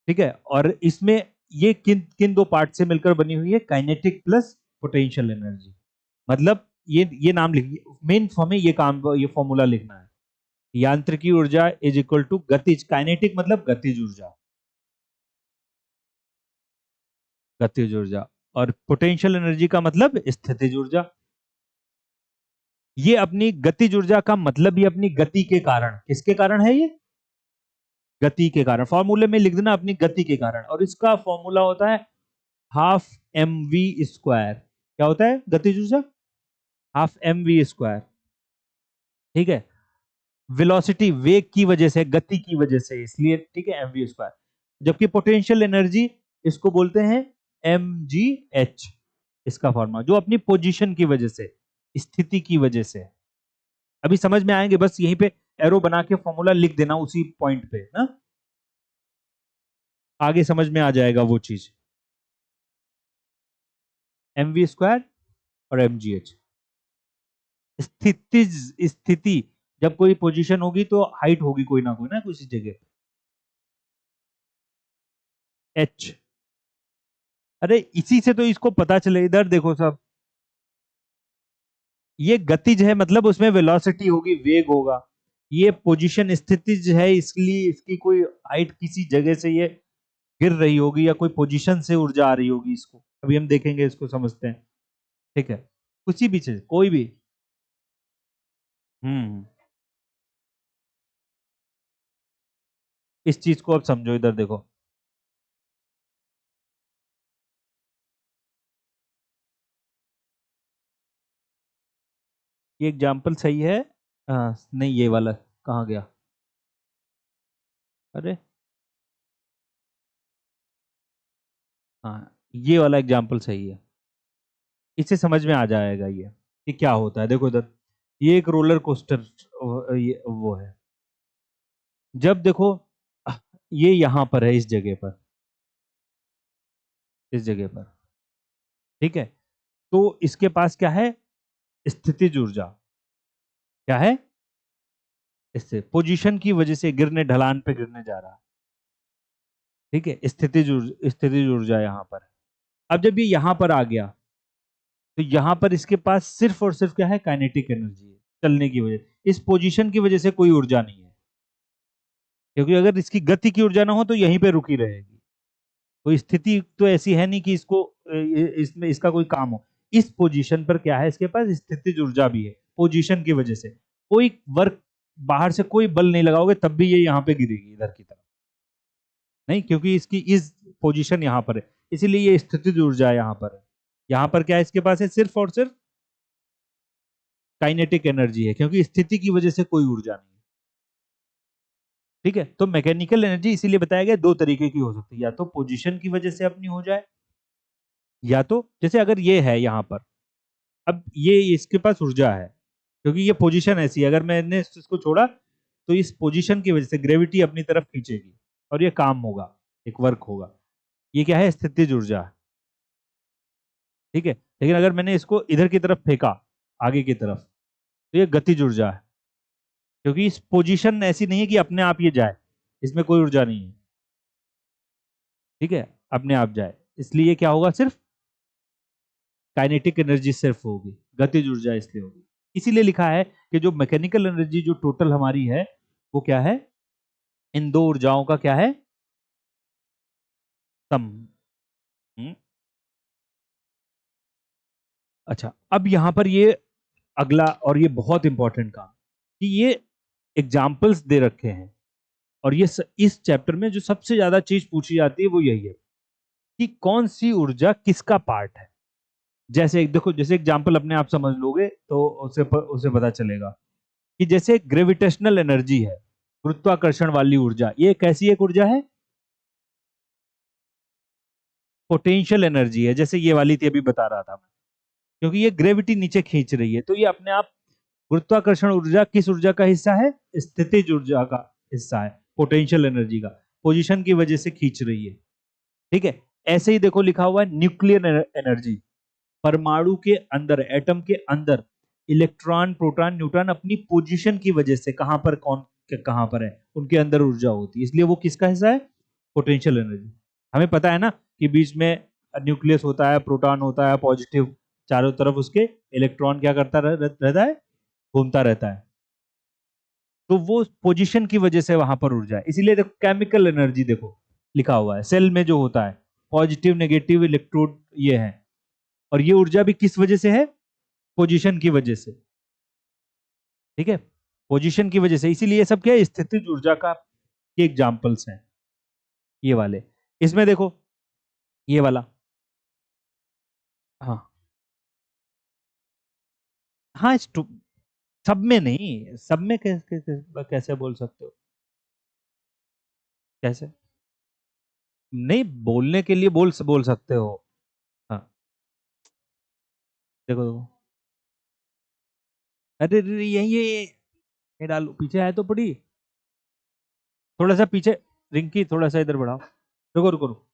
ठीक है, और इसमें ये किन किन दो पार्ट से मिलकर बनी हुई है? Kinetic plus potential energy. मतलब ये नाम लिखिए, मेन हमें ये काम, ये फॉर्मूला लिखना है। यांत्रिकी ऊर्जा इज इक्वल टू गतिज, काइनेटिक मतलब गतिज ऊर्जा, गतिज ऊर्जा। और पोटेंशियल एनर्जी का मतलब स्थितिज ऊर्जा। ये अपनी गतिज ऊर्जा का मतलब, ये अपनी गति के कारण, किसके कारण है ये? गति के कारण। फॉर्मूले में लिख देना अपनी गति के कारण, और इसका फॉर्मूला होता है 12 mv²। क्या होता है गतिज ऊर्जा? 12 mv²। ठीक है, वेलोसिटी, वेग की वजह से, गति की वजह से, इसलिए ठीक है mv²। जबकि पोटेंशियल एनर्जी, इसको बोलते हैं mgh, इसका फॉर्मूला, जो अपनी पोजीशन की वजह से, स्थिति की वजह से। अभी समझ में आएंगे, बस यहीं पे एरो बना के फॉर्मूला लिख देना उसी पॉइंट पे ना, आगे समझ में आ जाएगा वो चीज। mv² और mgh। स्थितिज, स्थिति, जब कोई पोजीशन होगी तो हाइट होगी कोई ना कोई ना किसी जगह। h, अरे इसी से तो इसको पता चले, इधर देखो सब, ये गतिज है मतलब उसमें वेलोसिटी होगी, वेग होगा। ये पोजीशन स्थितिज है, इसलिए इसकी कोई हाइट किसी जगह से ये गिर रही होगी या कोई पोजीशन से ऊर्जा आ रही होगी इसको, अभी हम देखेंगे, इसको समझते हैं। ठीक है, किसी भी चीज, कोई भी। हम्म, इस चीज को अब समझो, इधर देखो। ये एग्जाम्पल सही है। नहीं, ये वाला कहाँ गया? अरे हाँ, ये वाला एग्जाम्पल सही है, इससे समझ में आ जाएगा ये कि क्या होता है। देखो इधर, ये एक रोलर कोस्टर, ये वो है। जब देखो, ये यहां पर है, इस जगह पर, इस जगह पर, ठीक है। तो इसके पास क्या है? स्थितिज ऊर्जा। क्या है? इससे पोजीशन की वजह से गिरने, ढलान पे गिरने जा रहा है। ठीक है, स्थितिज ऊर्जा यहां पर। अब जब ये यहां पर आ गया, तो यहां पर इसके पास सिर्फ और सिर्फ क्या है? काइनेटिक एनर्जी है, चलने की वजह। इस पोजीशन की वजह से कोई ऊर्जा नहीं है, क्योंकि अगर इसकी गति की ऊर्जा ना हो तो यहीं पे रुकी रहेगी। कोई स्थिति तो ऐसी है नहीं कि इसको इसमें इसका कोई काम हो। इस पोजीशन पर क्या है? इसके पास स्थितिज ऊर्जा भी है, पोजीशन की वजह से। कोई वर्क, बाहर से कोई बल नहीं लगाओगे तब भी ये यहाँ पे गिरेगी इधर की तरफ, नहीं, क्योंकि इसकी इस पोजीशन यहाँ पर है, इसीलिए ये स्थितिज ऊर्जा यहाँ पर है। यहाँ पर क्या है? इसके पास है सिर्फ और सिर्फ काइनेटिक एनर्जी है, क्योंकि स्थिति की वजह से कोई ऊर्जा नहीं है। ठीक है, तो मैकेनिकल एनर्जी इसीलिए बताया गया दो तरीके की हो सकती है, या तो पोजीशन की वजह से अपनी हो जाए, या तो जैसे अगर ये है यहाँ पर, अब ये इसके पास ऊर्जा है, क्योंकि ये पोजीशन ऐसी है, अगर मैंने इसको छोड़ा तो इस पोजीशन की वजह से ग्रेविटी अपनी तरफ खींचेगी और ये काम होगा, एक वर्क होगा। ये क्या है? स्थितिज ऊर्जा है। ठीक है, लेकिन अगर मैंने इसको इधर की तरफ फेंका, आगे की तरफ, तो ये गतिज ऊर्जा है, क्योंकि इस पोजीशन ऐसी नहीं है कि अपने आप ये जाए, इसमें कोई ऊर्जा नहीं है। ठीक है, अपने आप जाए, इसलिए क्या होगा? सिर्फ काइनेटिक एनर्जी सिर्फ होगी, गतिज ऊर्जा इसलिए होगी। इसीलिए लिखा है कि जो मैकेनिकल एनर्जी जो टोटल हमारी है, वो क्या है? इन दो ऊर्जाओं का क्या है? सम। हम्म, अच्छा, अब यहां पर ये अगला और ये बहुत इंपॉर्टेंट काम, कि ये एग्जाम्पल्स दे रखे हैं, और ये इस चैप्टर में जो सबसे ज्यादा चीज पूछी जाती है वो यही है कि कौन सी ऊर्जा किसका पार्ट है। जैसे देखो, जैसे एग्जाम्पल अपने आप समझ लोगे तो उसे पता चलेगा कि जैसे ग्रेविटेशनल एनर्जी है, गुरुत्वाकर्षण वाली ऊर्जा, ये कैसी एक ऊर्जा है? पोटेंशियल एनर्जी है, जैसे ये वाली थी अभी बता रहा था मैं, क्योंकि ये ग्रेविटी नीचे खींच रही है, तो ये अपने आप, गुरुत्वाकर्षण ऊर्जा किस ऊर्जा का हिस्सा है? स्थितिज ऊर्जा का हिस्सा है, पोटेंशियल एनर्जी का, पोजीशन की वजह से खींच रही है। ठीक है, ऐसे ही देखो लिखा हुआ है न्यूक्लियर एनर्जी, परमाणु के अंदर, एटम के अंदर इलेक्ट्रॉन, प्रोटॉन, न्यूट्रॉन अपनी पोजीशन की वजह से कहां पर, कौन कहां पर है, उनके अंदर ऊर्जा होती है, इसलिए वो किसका हिस्सा है? Potential energy. हमें पता है ना कि बीच में न्यूक्लियस होता है, प्रोटॉन होता है पॉजिटिव, चारों तरफ उसके इलेक्ट्रॉन क्या करता रहता है? घूमता रहता है। तो वो पोजीशन की वजह से वहां पर ऊर्जा है, इसीलिए देखो केमिकल एनर्जी देखो लिखा हुआ है, सेल में जो होता है पॉजिटिव नेगेटिव इलेक्ट्रोड ये है, और ये ऊर्जा भी किस वजह से है? पोजीशन की वजह से। ठीक है, पोजीशन की वजह से, इसीलिए ये सब क्या है? स्थितिज ऊर्जा का के एग्जांपल्स हैं ये वाले। इसमें देखो, ये वाला, हाँ हाँ, सब में नहीं, सब में कैसे बोल सकते हो? कैसे? नहीं, बोलने के लिए बोल सकते हो। हाँ, देखो देखो, अरे अरे, ये डालो, पीछे आए तो पड़ी, थोड़ा सा पीछे। रिंकी थोड़ा सा इधर बढ़ाओ, रुको रुको रुको,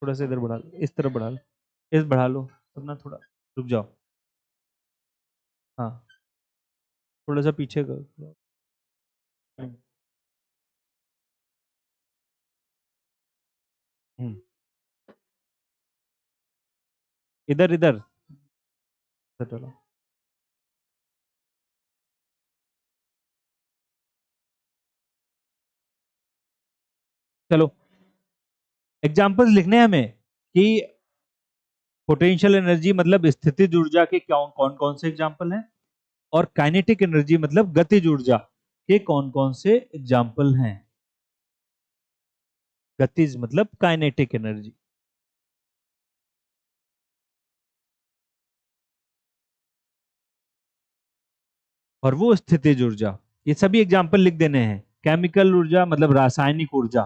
थोड़ा सा इधर बढ़ा लो, इस तरफ बढ़ा लो, इस बढ़ा लो अपना थोड़ा, रुक जाओ। हाँ, थोड़ा सा पीछे करो। हम्म, हम्म, इधर इधर, चलो। चलो, एग्जाम्पल्स लिखने हैं हमें कि पोटेंशियल एनर्जी मतलब स्थितिज ऊर्जा के कौन कौन कौन से एग्जाम्पल हैं, और काइनेटिक एनर्जी मतलब गतिज ऊर्जा के कौन कौन से एग्जाम्पल हैं। गतिज मतलब काइनेटिक एनर्जी, और वो स्थितिज ऊर्जा। ये सभी एग्जाम्पल लिख देने हैं। केमिकल ऊर्जा मतलब रासायनिक ऊर्जा,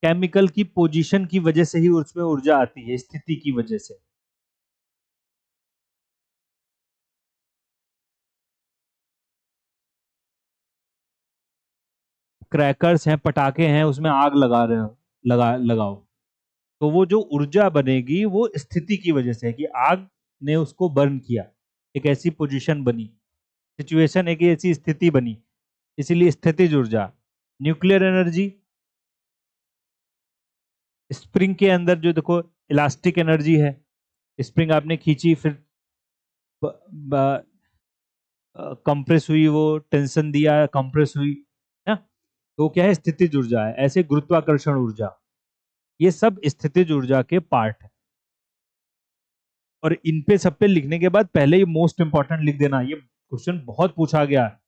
केमिकल की पोजीशन की वजह से ही उसमें ऊर्जा आती है, स्थिति की वजह से। क्रैकर्स हैं, पटाखे हैं, उसमें आग लगा रहे हो, लगाओ, तो वो जो ऊर्जा बनेगी वो स्थिति की वजह से है कि आग ने उसको बर्न किया, एक ऐसी पोजीशन बनी, सिचुएशन, एक ऐसी स्थिति बनी, इसीलिए स्थितिज ऊर्जा। न्यूक्लियर एनर्जी, स्प्रिंग के अंदर जो देखो इलास्टिक एनर्जी है, स्प्रिंग आपने खींची, फिर कंप्रेस हुई, वो टेंशन दिया, कंप्रेस हुई है, तो क्या है, स्थितिज ऊर्जा है। ऐसे गुरुत्वाकर्षण ऊर्जा, ये सब स्थितिज ऊर्जा के पार्ट है। और इन पे सब पे लिखने के बाद पहले ही मोस्ट इंपॉर्टेंट लिख देना, ये क्वेश्चन बहुत पूछा गया है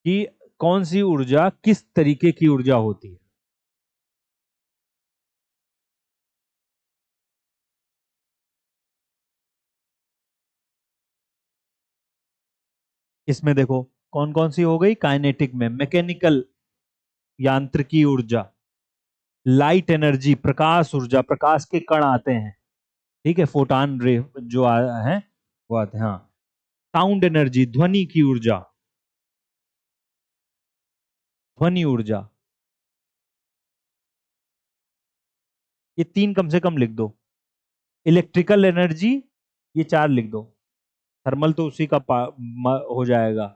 कि कौन सी ऊर्जा किस तरीके की ऊर्जा होती है। इसमें देखो कौन कौन सी हो गई, काइनेटिक में मैकेनिकल यांत्रिकी ऊर्जा, लाइट एनर्जी प्रकाश ऊर्जा, प्रकाश के कण आते हैं, ठीक है, फोटान रे जो है वो आते हैं, हाँ। साउंड एनर्जी ध्वनि की ऊर्जा, ध्वनि ऊर्जा, ये तीन कम से कम लिख दो। इलेक्ट्रिकल एनर्जी, ये चार लिख दो। थर्मल तो उसी का हो जाएगा।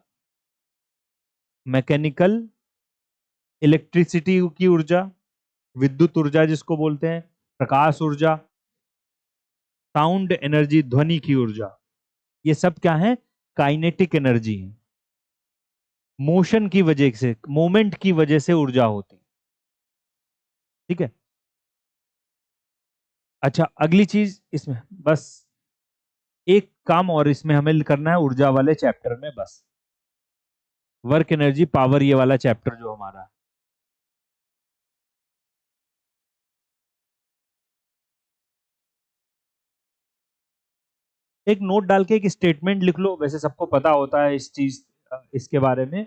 मैकेनिकल, इलेक्ट्रिसिटी की ऊर्जा, विद्युत ऊर्जा जिसको बोलते हैं, प्रकाश ऊर्जा, साउंड एनर्जी ध्वनि की ऊर्जा, ये सब क्या है, काइनेटिक एनर्जी है। मोशन की वजह से, मोमेंट की वजह से ऊर्जा होती है, ठीक है। अच्छा, अगली चीज इसमें बस एक काम और इसमें हमें करना है ऊर्जा वाले चैप्टर में, बस वर्क एनर्जी पावर, ये वाला चैप्टर जो हमारा है। एक नोट डाल के एक स्टेटमेंट लिख लो, वैसे सबको पता होता है इस चीज, इसके बारे में।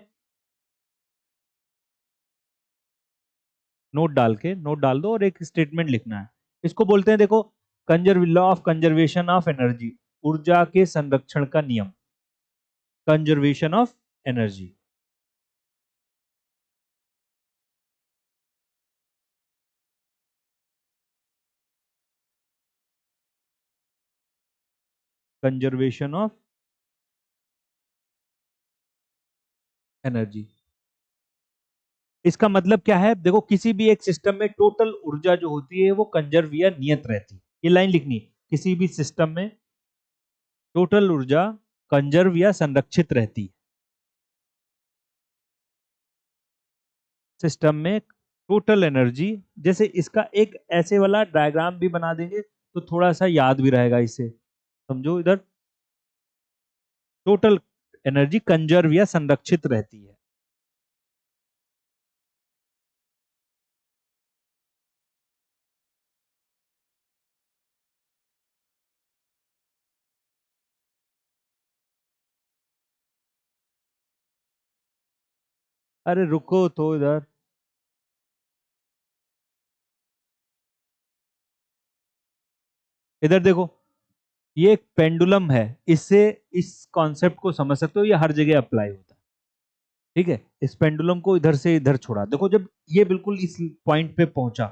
नोट डाल दो और एक स्टेटमेंट लिखना है। इसको बोलते हैं देखो, conserve law of conservation of energy, ऊर्जा के संरक्षण का नियम, conservation of energy. Conservation of energy, इसका मतलब क्या है, देखो किसी भी एक सिस्टम में टोटल ऊर्जा जो होती है वो कंजर्व या नियत रहती है, ये लाइन लिखनी, किसी भी सिस्टम में टोटल ऊर्जा कंजर्व या संरक्षित रहती है। सिस्टम में टोटल एनर्जी, जैसे इसका एक ऐसे वाला डायग्राम भी बना देंगे तो थोड़ा सा याद भी रहेगा इसे, समझो इधर, टोटल एनर्जी कंजर्व या संरक्षित रहती है। अरे रुको तो इधर, इधर देखो, ये एक पेंडुलम है, इससे इस कॉन्सेप्ट को समझ सकते हो, ये हर जगह अप्लाई होता है। ठीक है, इस पेंडुलम को इधर से इधर छोड़ा, देखो जब ये बिल्कुल इस पॉइंट पे पहुंचा,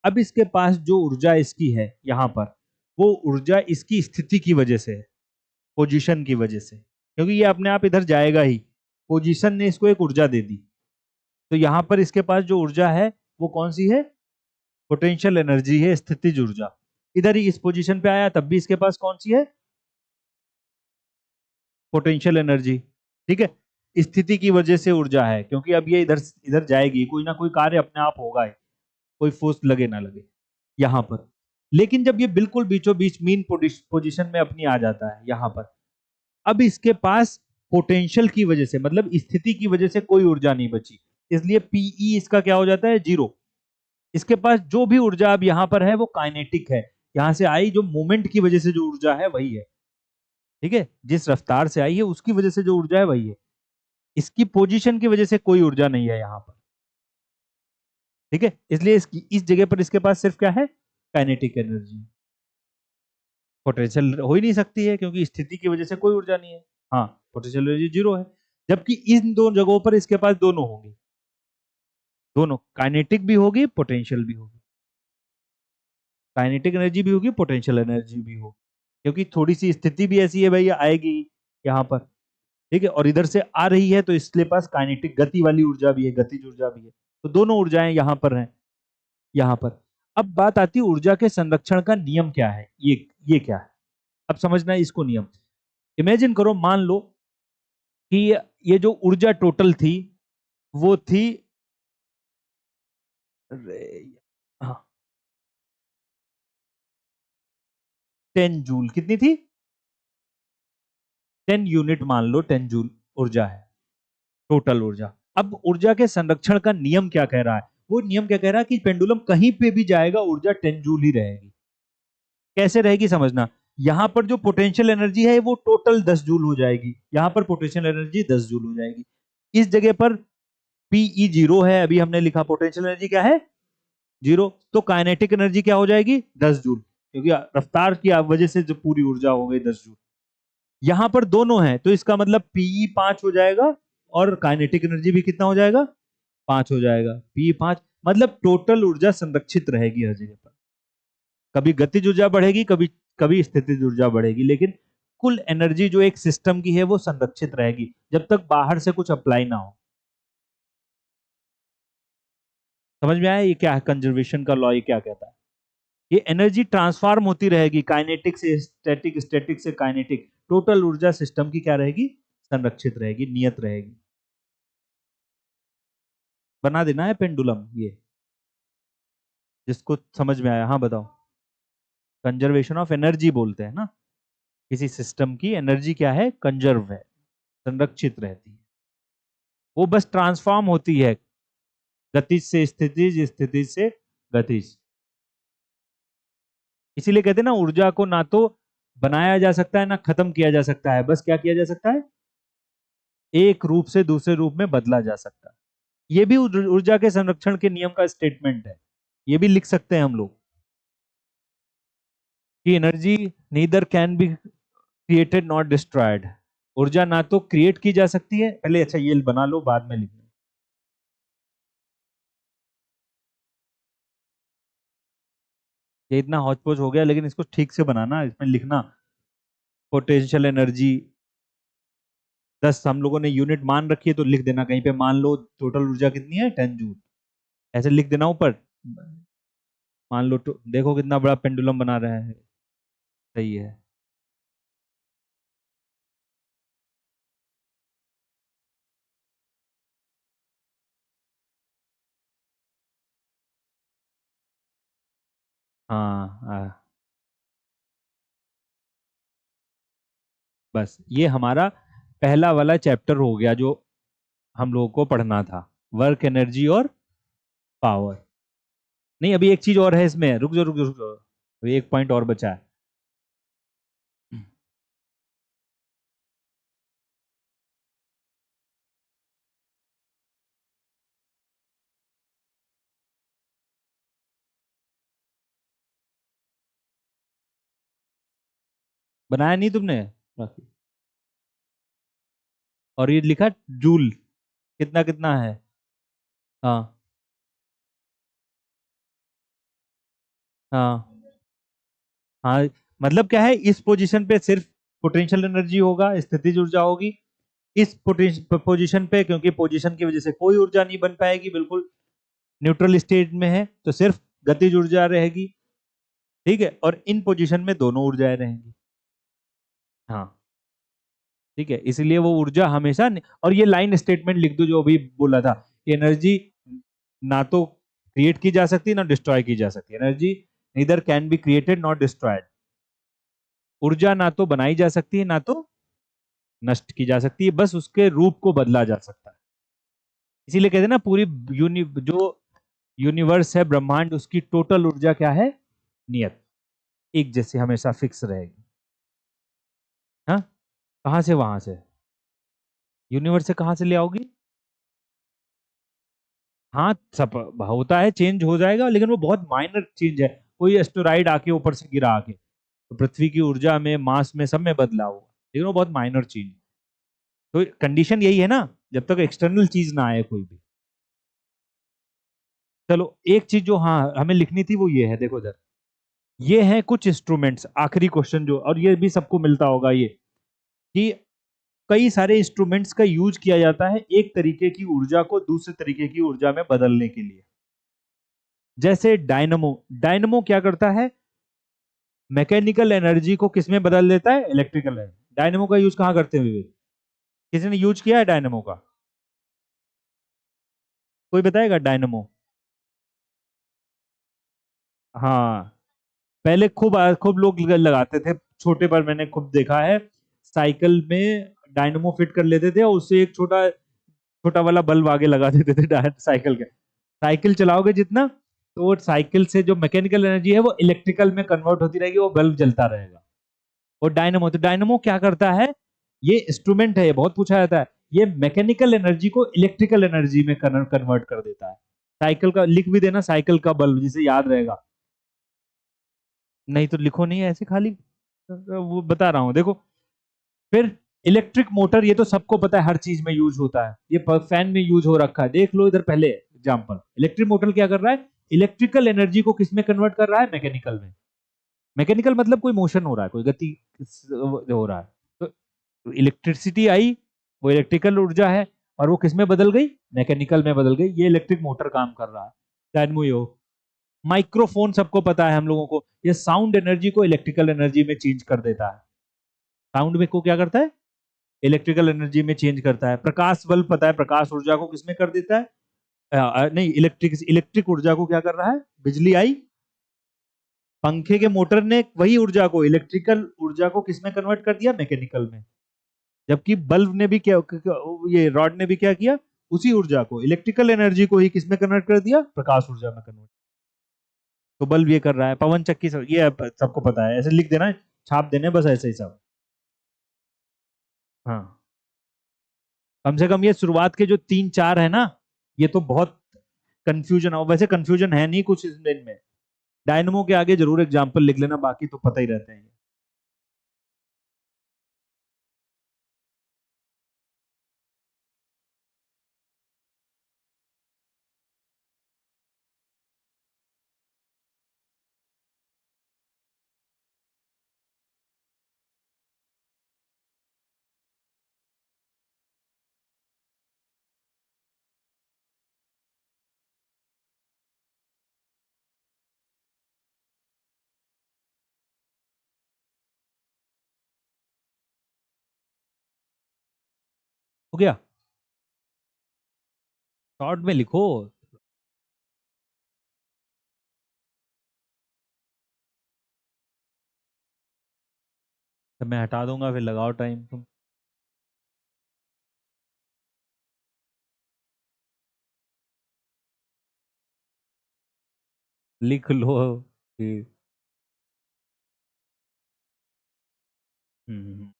अब इसके पास जो ऊर्जा इसकी है यहां पर, वो ऊर्जा इसकी स्थिति की वजह से है, पोजीशन की वजह से, क्योंकि ये अपने आप इधर जाएगा ही, पोजीशन ने इसको एक ऊर्जा दे दी। तो यहां पर इसके पास जो ऊर्जा है वो कौन सी है, पोटेंशियल एनर्जी है, स्थितिज ऊर्जा। इधर ही इस पोजीशन पे आया तब भी इसके पास कौन सी है, पोटेंशियल एनर्जी। ठीक है, स्थिति की वजह से ऊर्जा है, क्योंकि अब ये इधर इधर जाएगी, कोई ना कोई कार्य अपने आप होगा ही, कोई फोर्स लगे ना लगे यहां पर। लेकिन जब ये बिल्कुल बीचों बीच मीन पोजीशन में अपनी आ जाता है यहां पर, अब इसके पास पोटेंशियल की वजह से, मतलब स्थिति की वजह से कोई ऊर्जा नहीं बची, इसलिए पीई इसका क्या हो जाता है, जीरो। इसके पास जो भी ऊर्जा अब यहां पर है वो काइनेटिक है, यहां से आई जो मूवमेंट की वजह से जो ऊर्जा है वही है। ठीक है, जिस रफ्तार से आई है उसकी वजह से जो ऊर्जा है वही है, इसकी पोजीशन की वजह से कोई ऊर्जा नहीं है यहां पर। ठीक है, इसलिए इसकी इस जगह पर इसके पास सिर्फ क्या है, काइनेटिक एनर्जी। पोटेंशियल हो ही नहीं सकती है, क्योंकि स्थिति की वजह से कोई ऊर्जा नहीं है। हाँ, पोटेंशियल एनर्जी जीरो है, जबकि इन दो जगहों पर इसके पास दोनों होंगी, दोनों काइनेटिक भी होगी, पोटेंशियल भी होगी, काइनेटिक एनर्जी भी होगी, पोटेंशियल एनर्जी भी होगी, क्योंकि थोड़ी सी स्थिति भी ऐसी है भाई, आएगी यहाँ पर। ठीक है, और इधर से आ रही है तो इसके पास काइनेटिक गति वाली ऊर्जा भी है, गतिज ऊर्जा भी है, तो दोनों ऊर्जाएं यहाँ पर हैं, यहाँ पर। अब बात आती है ऊर्जा के संरक्षण का नियम क्या है, ये क्या है, अब समझना है इसको नियम। इमेजिन करो, मान लो कि ये जो ऊर्जा टोटल थी वो थी, हाँ, 10 जूल, कितनी थी, 10 यूनिट, मान लो 10 जूल ऊर्जा है, टोटल ऊर्जा। अब ऊर्जा के संरक्षण का नियम क्या कह रहा है, वो नियम क्या कह रहा है कि पेंडुलम कहीं पे भी जाएगा ऊर्जा 10 जूल ही रहेगी। कैसे रहेगी समझना, यहां पर जो पोटेंशियल एनर्जी है वो टोटल 10 जूल हो जाएगी, यहां पर पोटेंशियल एनर्जी 10 जूल हो जाएगी। इस जगह पर पीई जीरो है, अभी हमने लिखा पोटेंशियल एनर्जी क्या है, जीरो, तो काइनेटिक एनर्जी क्या हो जाएगी, 10 जूल, क्योंकि रफ्तार की वजह से जो पूरी ऊर्जा हो गई 10 जूल। यहां पर दोनों है तो इसका मतलब पीई 5 हो जाएगा, और काइनेटिक एनर्जी भी कितना हो जाएगा, 5 हो जाएगा, पी 5, मतलब टोटल ऊर्जा संरक्षित रहेगी हर जगह पर। कभी गतिज ऊर्जा बढ़ेगी, कभी कभी स्थितिज ऊर्जा बढ़ेगी, लेकिन कुल एनर्जी जो एक सिस्टम की है वो संरक्षित रहेगी जब तक बाहर से कुछ अप्लाई ना हो। समझ में आया ये क्या है, कंजर्वेशन का लॉ ये क्या कहता है, ये एनर्जी ट्रांसफॉर्म होती रहेगी, काइनेटिक से स्टैटिक, स्टैटिक से काइनेटिक, टोटल ऊर्जा सिस्टम की क्या रहेगी, संरक्षित रहेगी, नियत रहेगी। बना देना है पेंडुलम ये, जिसको समझ में आया, हाँ बताओ। कंजर्वेशन ऑफ एनर्जी बोलते हैं ना, किसी सिस्टम की एनर्जी क्या है, कंजर्व है, संरक्षित रहती है, वो बस ट्रांसफॉर्म होती है, गतिज से स्थितिज, स्थितिज से गतिज। इसीलिए कहते हैं ना, ऊर्जा को ना तो बनाया जा सकता है ना खत्म किया जा सकता है, बस क्या किया जा सकता है, एक रूप से दूसरे रूप में बदला जा सकता है। ये भी ऊर्जा के संरक्षण के नियम का स्टेटमेंट है, ये भी लिख सकते हैं हम लोग कि energy neither can be created not destroyed. ऊर्जा ना तो क्रिएट की जा सकती है, पहले अच्छा ये बना लो बाद में लिखना। ये इतना हौच पौच हो गया, लेकिन इसको ठीक से बनाना, इसमें लिखना पोटेंशियल एनर्जी 10, हम लोगों ने यूनिट मान रखी है तो लिख देना कहीं पे, मान लो टोटल ऊर्जा कितनी है 10 जूल, ऐसे लिख देना ऊपर। मान लो तो देखो कितना बड़ा पेंडुलम बना रहा है, सही है। हाँ बस ये हमारा पहला वाला चैप्टर हो गया जो हम लोगों को पढ़ना था, वर्क एनर्जी और पावर। नहीं, अभी एक चीज और है इसमें, रुक जाओ रुक जाओ रुक जाओ, अभी एक पॉइंट और बचा है। बनाया नहीं तुमने बाकी। और ये लिखा जूल, कितना कितना है। हाँ हाँ हाँ। मतलब क्या है, इस पोजीशन पे सिर्फ पोटेंशियल एनर्जी होगा, स्थितिज ऊर्जा होगी। इस पोजीशन पे, क्योंकि पोजीशन की वजह से कोई ऊर्जा नहीं बन पाएगी, बिल्कुल न्यूट्रल स्टेट में है, तो सिर्फ गतिज ऊर्जा रहेगी। ठीक है, और इन पोजीशन में दोनों ऊर्जाएं रहेंगी। हाँ ठीक है, इसलिए वो ऊर्जा हमेशा और ये लाइन स्टेटमेंट लिख दो जो अभी बोला था, एनर्जी ना तो क्रिएट की जा सकती ना डिस्ट्रॉय की जा सकती। Energy neither can be created not destroyed. ऊर्जा ना तो बनाई जा सकती है ना तो नष्ट की जा सकती है, बस उसके रूप को बदला जा सकता है। इसीलिए कहते हैं ना, पूरी जो यूनिवर्स है, ब्रह्मांड, उसकी टोटल ऊर्जा क्या है, नियत, एक जैसे हमेशा फिक्स रहेगी। हाँ, कहां से वहां से, यूनिवर्स से कहां से ले आओगी। हाँ सब होता है, चेंज हो जाएगा, लेकिन वो बहुत माइनर चेंज है। कोई एस्टेरॉइड आके ऊपर से गिरा आके तो पृथ्वी की ऊर्जा में, मास में, सब में बदला हुआ, लेकिन वो बहुत माइनर चीज। तो कंडीशन यही है ना, जब तक एक्सटर्नल चीज ना आए कोई भी। चलो एक चीज जो हाँ हमें लिखनी थी वो ये है, देखो इधर, ये हैं कुछ इंस्ट्रूमेंट्स, आखिरी क्वेश्चन जो, और ये भी सबको मिलता होगा ये, कि कई सारे इंस्ट्रूमेंट्स का यूज किया जाता है एक तरीके की ऊर्जा को दूसरे तरीके की ऊर्जा में बदलने के लिए। जैसे डायनमो, डायनमो क्या करता है, मैकेनिकल एनर्जी को किस में बदल देता है, इलेक्ट्रिकल है। डायनमो का यूज कहाँ करते हैं विवेक, किसी ने यूज किया है डायनमो का, कोई बताएगा डायनमो। हाँ, पहले खूब खूब लोग लगाते थे, छोटे पर मैंने खूब देखा है, साइकिल में डायनमो फिट कर लेते थे और उससे एक छोटा छोटा वाला बल्ब आगे लगा देते थे साइकिल के। साइकिल चलाओगे जितना, तो वो साइकिल से जो मैकेनिकल एनर्जी है वो इलेक्ट्रिकल में कन्वर्ट होती रहेगी, वो बल्ब जलता रहेगा। और डायनमो, तो डायनमो क्या करता है, ये इंस्ट्रूमेंट है, ये बहुत पूछा जाता है, ये मैकेनिकल एनर्जी को इलेक्ट्रिकल एनर्जी में कन्वर्ट कर देता है। साइकिल का लिख भी देना, साइकिल का बल्ब, जिसे याद रहेगा। नहीं तो लिखो नहीं ऐसे खाली, वो बता रहा हूं देखो। फिर इलेक्ट्रिक मोटर, ये तो सबको पता है, हर चीज में यूज होता है, ये फैन में यूज हो रखा है, देख लो इधर पहले एग्जांपल। इलेक्ट्रिक मोटर क्या कर रहा है, इलेक्ट्रिकल एनर्जी को किस में कन्वर्ट कर रहा है, मैकेनिकल में। मैकेनिकल मतलब कोई मोशन हो रहा है, कोई गति हो रहा है, तो इलेक्ट्रिसिटी आई, वो इलेक्ट्रिकल ऊर्जा है, और वो किस में बदल गई, मैकेनिकल में बदल गई। ये इलेक्ट्रिक मोटर काम कर रहा है, डायनमो ये हो। माइक्रोफोन सबको पता है हम लोगों को, ये साउंड एनर्जी को इलेक्ट्रिकल एनर्जी में चेंज कर देता है। साउंड में को क्या करता है, इलेक्ट्रिकल एनर्जी में चेंज करता है। प्रकाश बल्ब पता है, प्रकाश ऊर्जा को किसमें कर देता है, नहीं, इलेक्ट्रिक इलेक्ट्रिक ऊर्जा को क्या कर रहा है, बिजली आई, पंखे के मोटर ने वही ऊर्जा को, इलेक्ट्रिकल ऊर्जा को किसमें कन्वर्ट कर दिया, मैकेनिकल में। जबकि बल्ब ने भी क्या, ये रॉड ने भी क्या किया, उसी ऊर्जा को, इलेक्ट्रिकल एनर्जी को ही किसमें कन्वर्ट कर दिया, प्रकाश ऊर्जा में कन्वर्ट। तो बल्ब ये कर रहा है, पवन चक्की सब ये सबको पता है, ऐसे लिख देना, छाप देने बस, ऐसे ही सब। हाँ, कम से कम ये शुरुआत के जो तीन चार है ना, ये तो बहुत कंफ्यूजन हो, वैसे कंफ्यूजन है नहीं कुछ इनमें। डायनमो के आगे जरूर एग्जाम्पल लिख लेना, बाकी तो पता ही रहते हैं। हो गया, शॉर्ट में लिखो। तो मैं हटा दूंगा, फिर लगाओ टाइम तुम। लिख लो कि हम्म।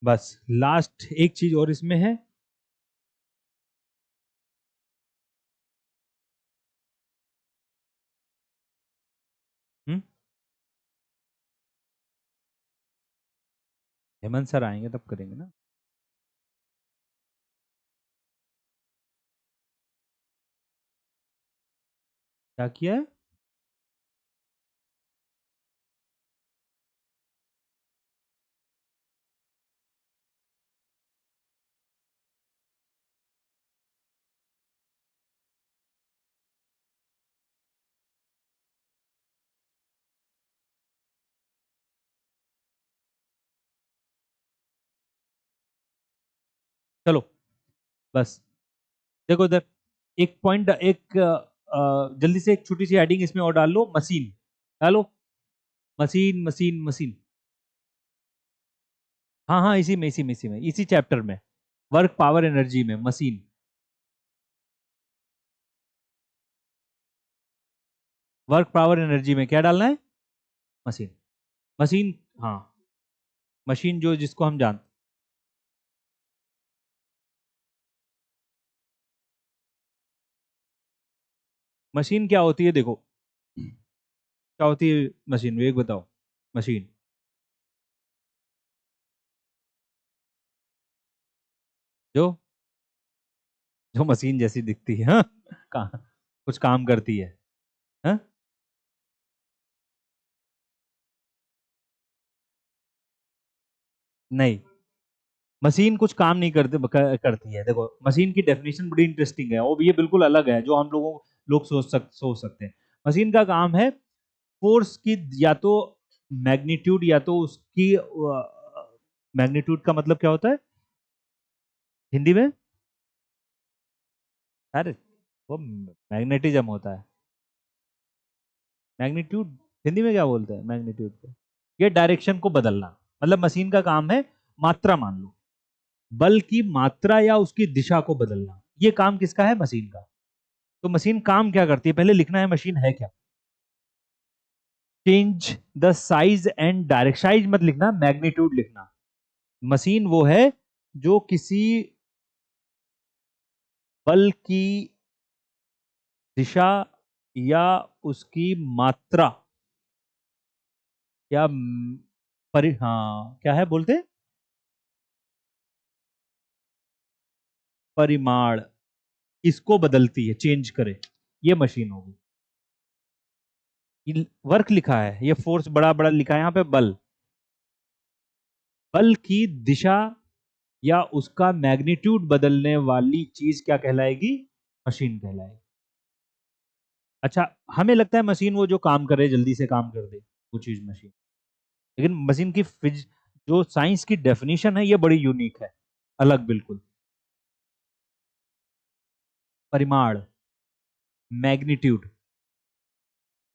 बस लास्ट एक चीज और इसमें है, हम्म, हेमंत सर आएंगे तब करेंगे ना। क्या किया है? चलो बस देखो इधर, एक पॉइंट, एक जल्दी से एक छोटी सी हेडिंग इसमें और डाल लो, मशीन डालो। Machine machine machine. हाँ हाँ, इसी में इसी चैप्टर में, वर्क पावर एनर्जी में मशीन। वर्क पावर एनर्जी में क्या डालना है? मशीन। मशीन, हाँ, मशीन जो जिसको हम जानते। मशीन क्या होती है देखो, क्या होती है मशीन, एक बताओ। मशीन, जो जो मशीन जैसी दिखती है, हाँ, कुछ काम करती है, हाँ? नहीं, मशीन कुछ काम नहीं करती है। देखो मशीन की डेफिनेशन बड़ी इंटरेस्टिंग है, और ये बिल्कुल अलग है जो हम लोग सोच सकते हैं। मशीन का काम है फोर्स की, या तो मैग्नीट्यूड, या तो उसकी मैग्नीट्यूड का मतलब क्या होता है हिंदी में? अरे वो मैग्नेटिज्म होता है। मैग्नीट्यूड हिंदी में क्या बोलते हैं मैग्नीट्यूड को? ये डायरेक्शन को बदलना, मतलब मशीन का काम है मात्रा, मान लो बल की मात्रा या उसकी दिशा को बदलना, ये काम किसका है? मशीन का। तो मशीन काम क्या करती है, पहले लिखना है मशीन है क्या। Change the size and direct, size मत लिखना, मैग्नीट्यूड लिखना। मशीन वो है जो किसी बल की दिशा या उसकी मात्रा या हाँ क्या है बोलते, परिमाण, इसको बदलती है, चेंज करे, ये मशीन होगी। ये वर्क लिखा है, ये फोर्स बड़ा बड़ा लिखा है यहाँ पे, बल, बल की दिशा या उसका मैग्नीट्यूड बदलने वाली चीज क्या कहलाएगी? मशीन कहलाएगी। अच्छा, हमें लगता है मशीन वो जो काम करे जल्दी से काम कर दे, वो चीज मशीन। लेकिन मशीन की फिज जो साइंस की डेफिनेशन है ये बड़ी यूनिक है, अलग बिल्कुल। परिमाण, मैग्नीट्यूड,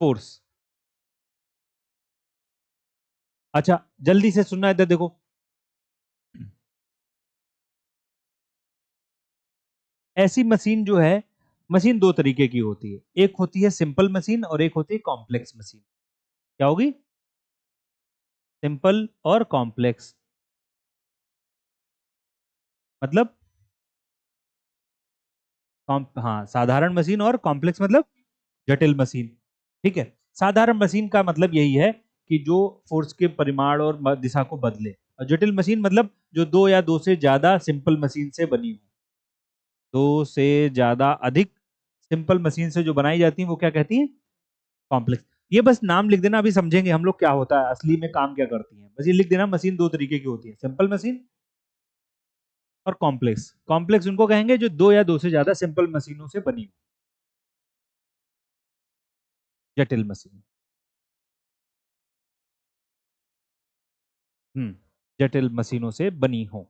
फोर्स। अच्छा जल्दी से सुनना इधर देखो, ऐसी मशीन जो है, मशीन दो तरीके की होती है, एक होती है सिंपल मशीन और एक होती है कॉम्प्लेक्स मशीन। क्या होगी? सिंपल और कॉम्प्लेक्स, मतलब हाँ, साधारण मशीन, और कॉम्प्लेक्स मतलब जटिल मशीन। ठीक है, साधारण मशीन का मतलब यही है कि जो फोर्स के परिमाण और दिशा को बदले, और जटिल मशीन मतलब जो दो या दो से ज्यादा सिंपल मशीन से बनी हो, दो से ज्यादा अधिक सिंपल मशीन से जो बनाई जाती है वो क्या कहती है? कॉम्प्लेक्स। ये बस नाम लिख देना, अभी समझेंगे हम लोग क्या होता है असली में, काम क्या करती है, बस ये लिख देना, मशीन दो तरीके की होती है, सिंपल मशीन और कॉम्प्लेक्स। कॉम्प्लेक्स उनको कहेंगे जो दो या दो से ज्यादा सिंपल मशीनों से बनी हो। जटिल मशीन, जटिल मशीनों से बनी हो।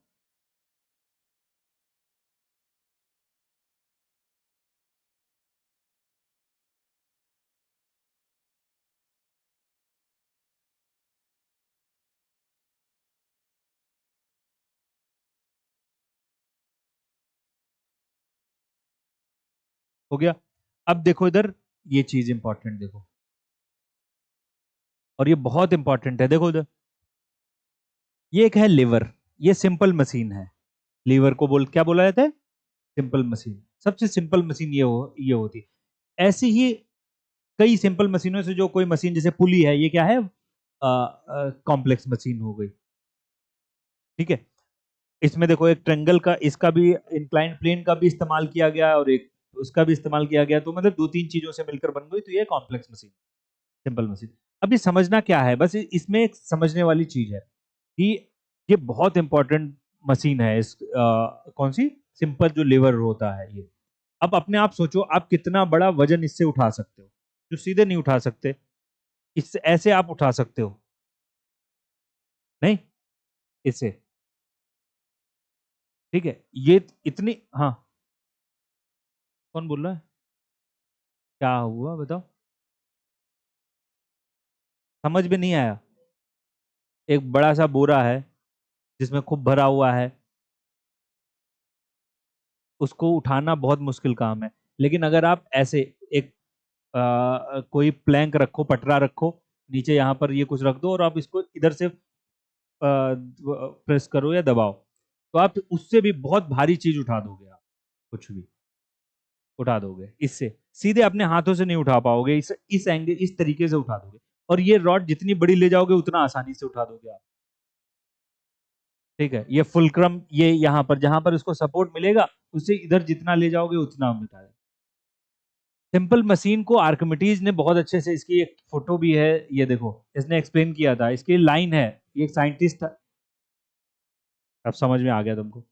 हो गया। अब देखो इधर, ये चीज इंपॉर्टेंट देखो, और ये बहुत इंपॉर्टेंट है, देखो इधर, ये एक है लिवर, ये सिंपल मशीन है। लीवर को क्या बोला जाता है? Simple machine. सबसे सिंपल मशीन ये होती है। ऐसी ही कई सिंपल मशीनों से जो कोई मशीन जैसे पुली है, ये क्या है? कॉम्प्लेक्स मशीन हो गई। ठीक है। इसमें देखो एक ट्रेंगल का, इसका भी इंक्लाइंड प्लेन का भी इस्तेमाल किया गया और एक उसका भी इस्तेमाल किया गया, तो मतलब दो तीन चीजों से मिलकर बन गई, तो ये कॉम्प्लेक्स मशीन, सिंपल मशीन। अब ये समझना क्या है, बस इसमें एक समझने वाली चीज है कि ये बहुत इंपॉर्टेंट मशीन है। कौन सी? सिंपल जो लीवर होता है ये। अब अपने आप सोचो, आप कितना बड़ा वजन इससे उठा सकते हो, जो सीधे नहीं उठा सकते। इससे ऐसे आप उठा सकते हो? नहीं, इससे। ठीक है, ये इतनी, हाँ। कौन बोल रहा है? क्या हुआ बताओ? समझ में नहीं आया। एक बड़ा सा बोरा है जिसमें खूब भरा हुआ है, उसको उठाना बहुत मुश्किल काम है। लेकिन अगर आप ऐसे एक कोई प्लैंक रखो, पटरा रखो, नीचे यहाँ पर ये कुछ रख दो और आप इसको इधर से प्रेस करो या दबाओ, तो आप उससे भी बहुत भारी चीज उठा दोगे। आप कुछ भी उठा दोगे इससे, सीधे अपने हाथों से नहीं उठा पाओगे, इस एंगल, इस तरीके से उठा दोगे। और ये रॉड जितनी बड़ी ले जाओगे उतना आसानी से उठा दोगे आप। ठीक है, ये फुलक्रम, ये यहाँ पर जहां पर इसको सपोर्ट मिलेगा, उससे इधर जितना ले जाओगे उतना हम उठा देंगे। सिंपल मशीन को आर्किमिडीज ने बहुत अच्छे से, इसकी एक फोटो भी है, ये देखो, इसने एक्सप्लेन किया था, इसकी लाइन है। ये एक साइंटिस्ट था। अब समझ में आ गया तुमको?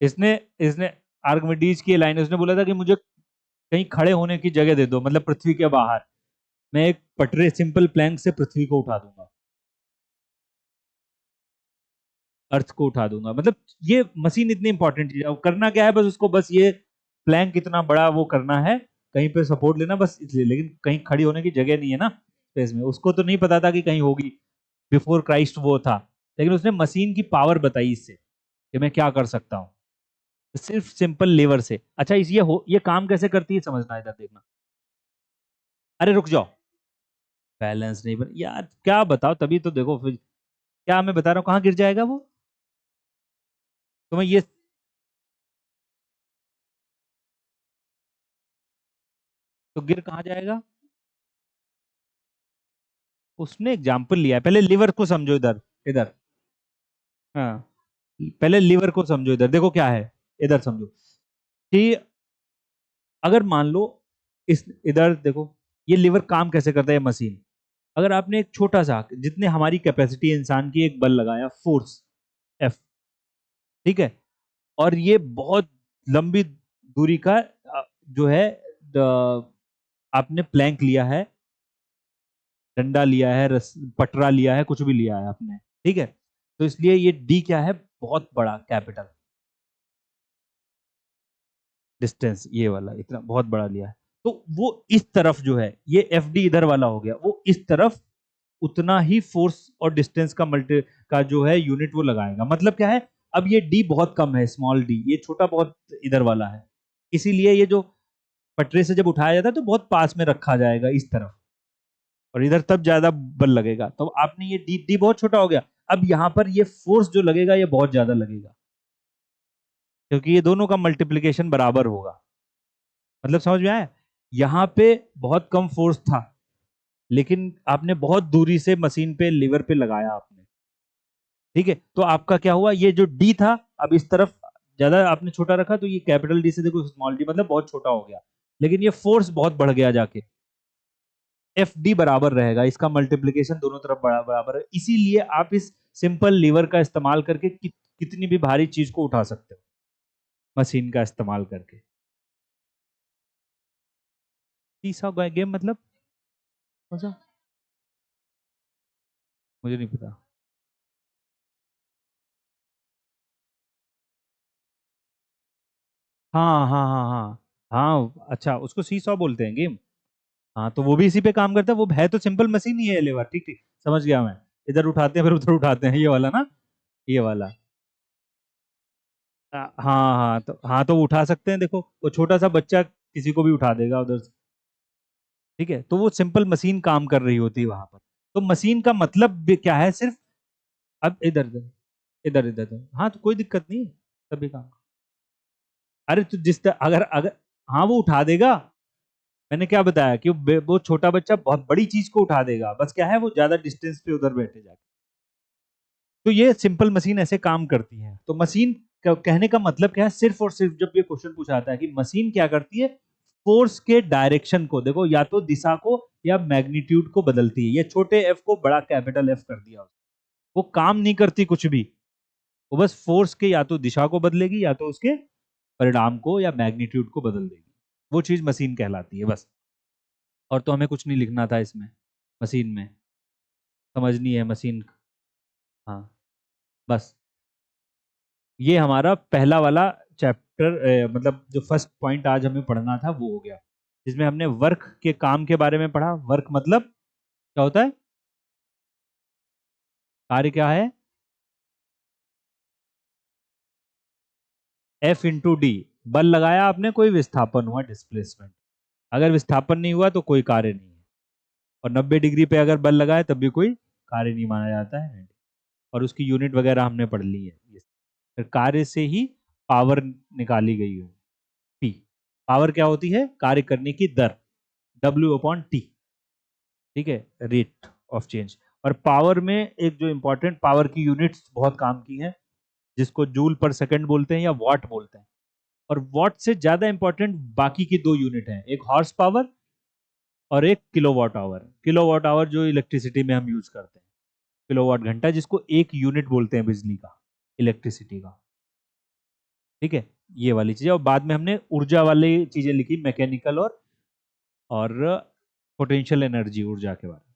इसने इसने आर्किमिडीज की लाइन, उसने बोला था कि मुझे कहीं खड़े होने की जगह दे दो, मतलब पृथ्वी के बाहर, मैं एक पटरे सिंपल प्लैंक से पृथ्वी को उठा दूंगा, अर्थ को उठा दूंगा। मतलब ये मशीन इतनी इंपॉर्टेंट चीज है। अब करना क्या है, बस उसको, बस ये प्लैंक कितना बड़ा वो करना है, कहीं पे सपोर्ट लेना बस इसलिए। लेकिन कहीं खड़ी होने की जगह नहीं है ना स्पेस में, उसको तो नहीं पता था कि कहीं होगी। बिफोर क्राइस्ट वो था, लेकिन उसने मशीन की पावर बताई इससे कि मैं क्या कर सकता हूँ सिर्फ सिंपल लेवर से। अच्छा, ये काम कैसे करती है समझना, इधर देखना। अरे रुक जाओ, बैलेंस नहीं बन यार, क्या बताओ, तभी तो देखो फिर, क्या मैं बता रहा हूँ, कहाँ गिर जाएगा वो? तो मैं ये, तो गिर कहाँ जाएगा? उसने एग्जाम्पल लिया है, पहले लिवर को समझो, इधर इधर। हाँ, पहले लिवर को समझो, इधर देखो क्या है, इधर समझो कि अगर मान लो, इस इधर देखो, ये लिवर काम कैसे करता है, ये मशीन। अगर आपने एक छोटा सा, जितने हमारी कैपेसिटी इंसान की, एक बल लगाया, फोर्स एफ, ठीक है, और ये बहुत लंबी दूरी का जो है, आपने प्लैंक लिया है, डंडा लिया है, पटरा लिया है, कुछ भी लिया है आपने, ठीक है, तो इसलिए ये डी क्या है, बहुत बड़ा कैपिटल डिस्टेंस, ये वाला इतना बहुत बड़ा लिया है। तो वो इस तरफ जो है, ये एफ डी इधर वाला हो गया, वो इस तरफ उतना ही फोर्स और डिस्टेंस का मल्टी का जो है यूनिट वो लगाएगा। मतलब क्या है, अब ये डी बहुत कम है, स्मॉल डी, ये छोटा बहुत इधर वाला है, इसीलिए ये जो पटरे से जब उठाया जाता है तो बहुत पास में रखा जाएगा इस तरफ, और इधर तब ज्यादा बल लगेगा। तो आपने ये डी डी बहुत छोटा हो गया, अब यहाँ पर ये फोर्स जो लगेगा ये बहुत ज्यादा लगेगा, क्योंकि ये दोनों का मल्टीप्लीकेशन बराबर होगा। मतलब समझ में आया? यहाँ पे बहुत कम फोर्स था, लेकिन आपने बहुत दूरी से मशीन पे, लीवर पे लगाया आपने, ठीक है, तो आपका क्या हुआ, ये जो डी था, अब इस तरफ ज्यादा आपने छोटा रखा, तो ये कैपिटल डी से देखो स्मॉल डी, मतलब बहुत छोटा हो गया, लेकिन ये फोर्स बहुत बढ़ गया जाके, एफ डी बराबर रहेगा, इसका मल्टीप्लीकेशन दोनों तरफ बराबर है। इसीलिए आप इस सिंपल लीवर का इस्तेमाल करके कितनी भी भारी चीज को उठा सकते हो, मशीन का इस्तेमाल करके। तीसरा गेम मतलब कौन सा? मुझे नहीं पता। हाँ हाँ हाँ हाँ हाँ, अच्छा, उसको सी सॉ बोलते हैं गेम। हाँ, तो वो भी इसी पे काम करता है, वो है तो सिंपल मशीन ही है लेवर, ठीक ठीक, समझ गया मैं। इधर उठाते हैं फिर उधर उठाते हैं, ये वाला ना, ये वाला। हाँ हाँ, तो उठा सकते हैं, देखो वो छोटा सा बच्चा किसी को भी उठा देगा उधर से। ठीक है, तो वो सिंपल मशीन काम कर रही होती है वहां पर। तो मशीन का मतलब भी क्या है, सिर्फ, अब इधर इधर इधर इधर इधर। हाँ तो कोई दिक्कत नहीं, तभी काम। अरे तो अगर अगर हाँ वो उठा देगा। मैंने क्या बताया कि वो छोटा बच्चा बहुत बड़ी चीज को उठा देगा, बस क्या है वो ज्यादा डिस्टेंस पे उधर बैठे जाके। तो ये सिंपल मशीन ऐसे काम करती है। तो मशीन कहने का मतलब क्या है, सिर्फ और सिर्फ जब ये क्वेश्चन पूछा जाता है कि मशीन क्या करती है, फोर्स के डायरेक्शन को देखो, या तो दिशा को या मैग्नीट्यूड को बदलती है। ये छोटे एफ को बड़ा कैपिटल एफ कर दिया, वो काम नहीं करती कुछ भी, वो बस फोर्स के या तो दिशा को बदलेगी या तो उसके परिणाम को या मैग्नीट्यूड को बदल देगी। वो चीज मशीन कहलाती है बस। और तो हमें कुछ नहीं लिखना था इसमें, मशीन में समझनी है मशीन। हाँ बस ये हमारा पहला वाला चैप्टर, मतलब जो फर्स्ट पॉइंट आज हमें पढ़ना था वो हो गया, जिसमें हमने वर्क के काम के बारे में पढ़ा। वर्क मतलब क्या होता है, कार्य क्या है, एफ इंटू डी। बल लगाया आपने, कोई विस्थापन हुआ, डिस्प्लेसमेंट। अगर विस्थापन नहीं हुआ तो कोई कार्य नहीं है। और 90 डिग्री पे अगर बल लगाए तब भी कोई कार्य नहीं माना जाता है। और उसकी यूनिट वगैरह हमने पढ़ ली है। फिर कार्य से ही पावर निकाली गई है, पी। पावर क्या होती है, कार्य करने की दर, डब्ल्यू अपॉन टी। ठीक है, रेट ऑफ चेंज। और पावर में एक जो इंपॉर्टेंट पावर की यूनिट्स बहुत काम की है, जिसको जूल पर सेकंड बोलते हैं या वॉट बोलते हैं। और वॉट से ज्यादा इंपॉर्टेंट बाकी की दो यूनिट हैं, एक हॉर्स पावर और एक किलोवाट आवर। किलोवाट आवर जो इलेक्ट्रिसिटी में हम यूज करते हैं, किलोवाट घंटा जिसको एक यूनिट बोलते हैं बिजली का, इलेक्ट्रिसिटी का। ठीक है, ये वाली चीजें। और बाद में हमने ऊर्जा वाली चीजें लिखी, मैकेनिकल और पोटेंशियल एनर्जी, ऊर्जा के बारे में।